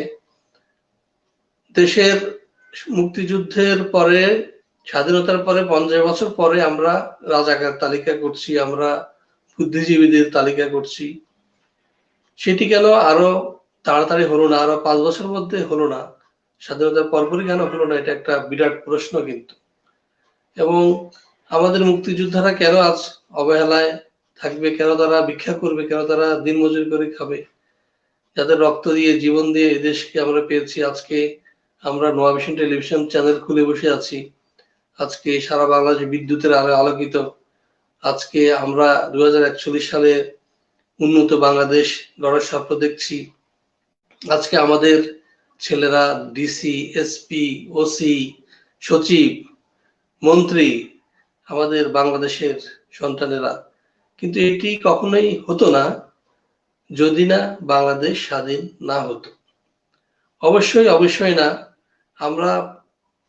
দেশের মুক্তিযুদ্ধের পরে, স্বাধীনতার পরে 50 বছর পরে আমরা রাজাকার তালিকা করছি, আমরা বুদ্ধিজীবীদের তালিকা করছি। সেটি কেন আরো তাড়াতাড়ি হলো না, আরো 5 বছর মধ্যে হলো না, স্বাধীনতার পরপরই কেন হলো না, এটা একটা বিরাট প্রশ্ন কিন্তু। এবং আমাদের মুক্তিযোদ্ধারা কেন আজ অবহেলায় থাকবে, কেন তারা ভিক্ষা করবে, কেন তারা দিন মজুরি করে খাবে, যাদের রক্ত দিয়ে জীবন দিয়ে এই দেশকে আমরা পেয়েছি। আজকে আমরা নোয়া ভিশন টেলিভিশন চ্যানেল খুলে বসে আছি, আজকে সারা বাংলাদেশে বিদ্যুতের আলো আলোকিত, আজকে আমরা 2041 সালে উন্নত বাংলাদেশ গড়ার স্বপ্ন দেখছি। আজকে আমাদের ছেলেরা ডিসি, এসপি, ওসি, সচিব, মন্ত্রী, আমাদের বাংলাদেশের সন্তানেরা। কিন্তু এটি কখনোই হতো না যদি না বাংলাদেশ স্বাধীন না হতো। অবশ্যই না। আমরা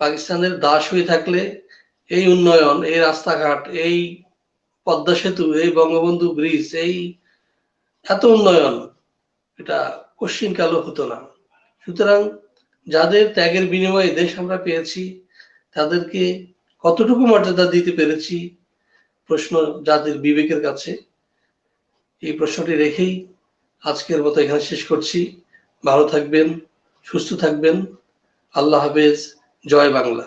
পাকিস্তানের দাস হয়ে থাকলে এই উন্নয়ন, এই রাস্তাঘাট, এই পদ্মা সেতু, এই বঙ্গবন্ধু ব্রিজ, এই এত উন্নয়ন, এটা কোশ্চিনকালও হতো না। সুতরাং যাদের ত্যাগের বিনিময়ে দেশ আমরা পেয়েছি, তাদেরকে কতটুকু মর্যাদা দিতে পেরেছি, প্রশ্ন যাদের বিবেকের কাছে। এই প্রশ্নটি রেখেই আজকের মতো এখানে শেষ করছি। ভালো থাকবেন, সুস্থ থাকবেন। আল্লাহ হাফেজ। জয় বাংলা।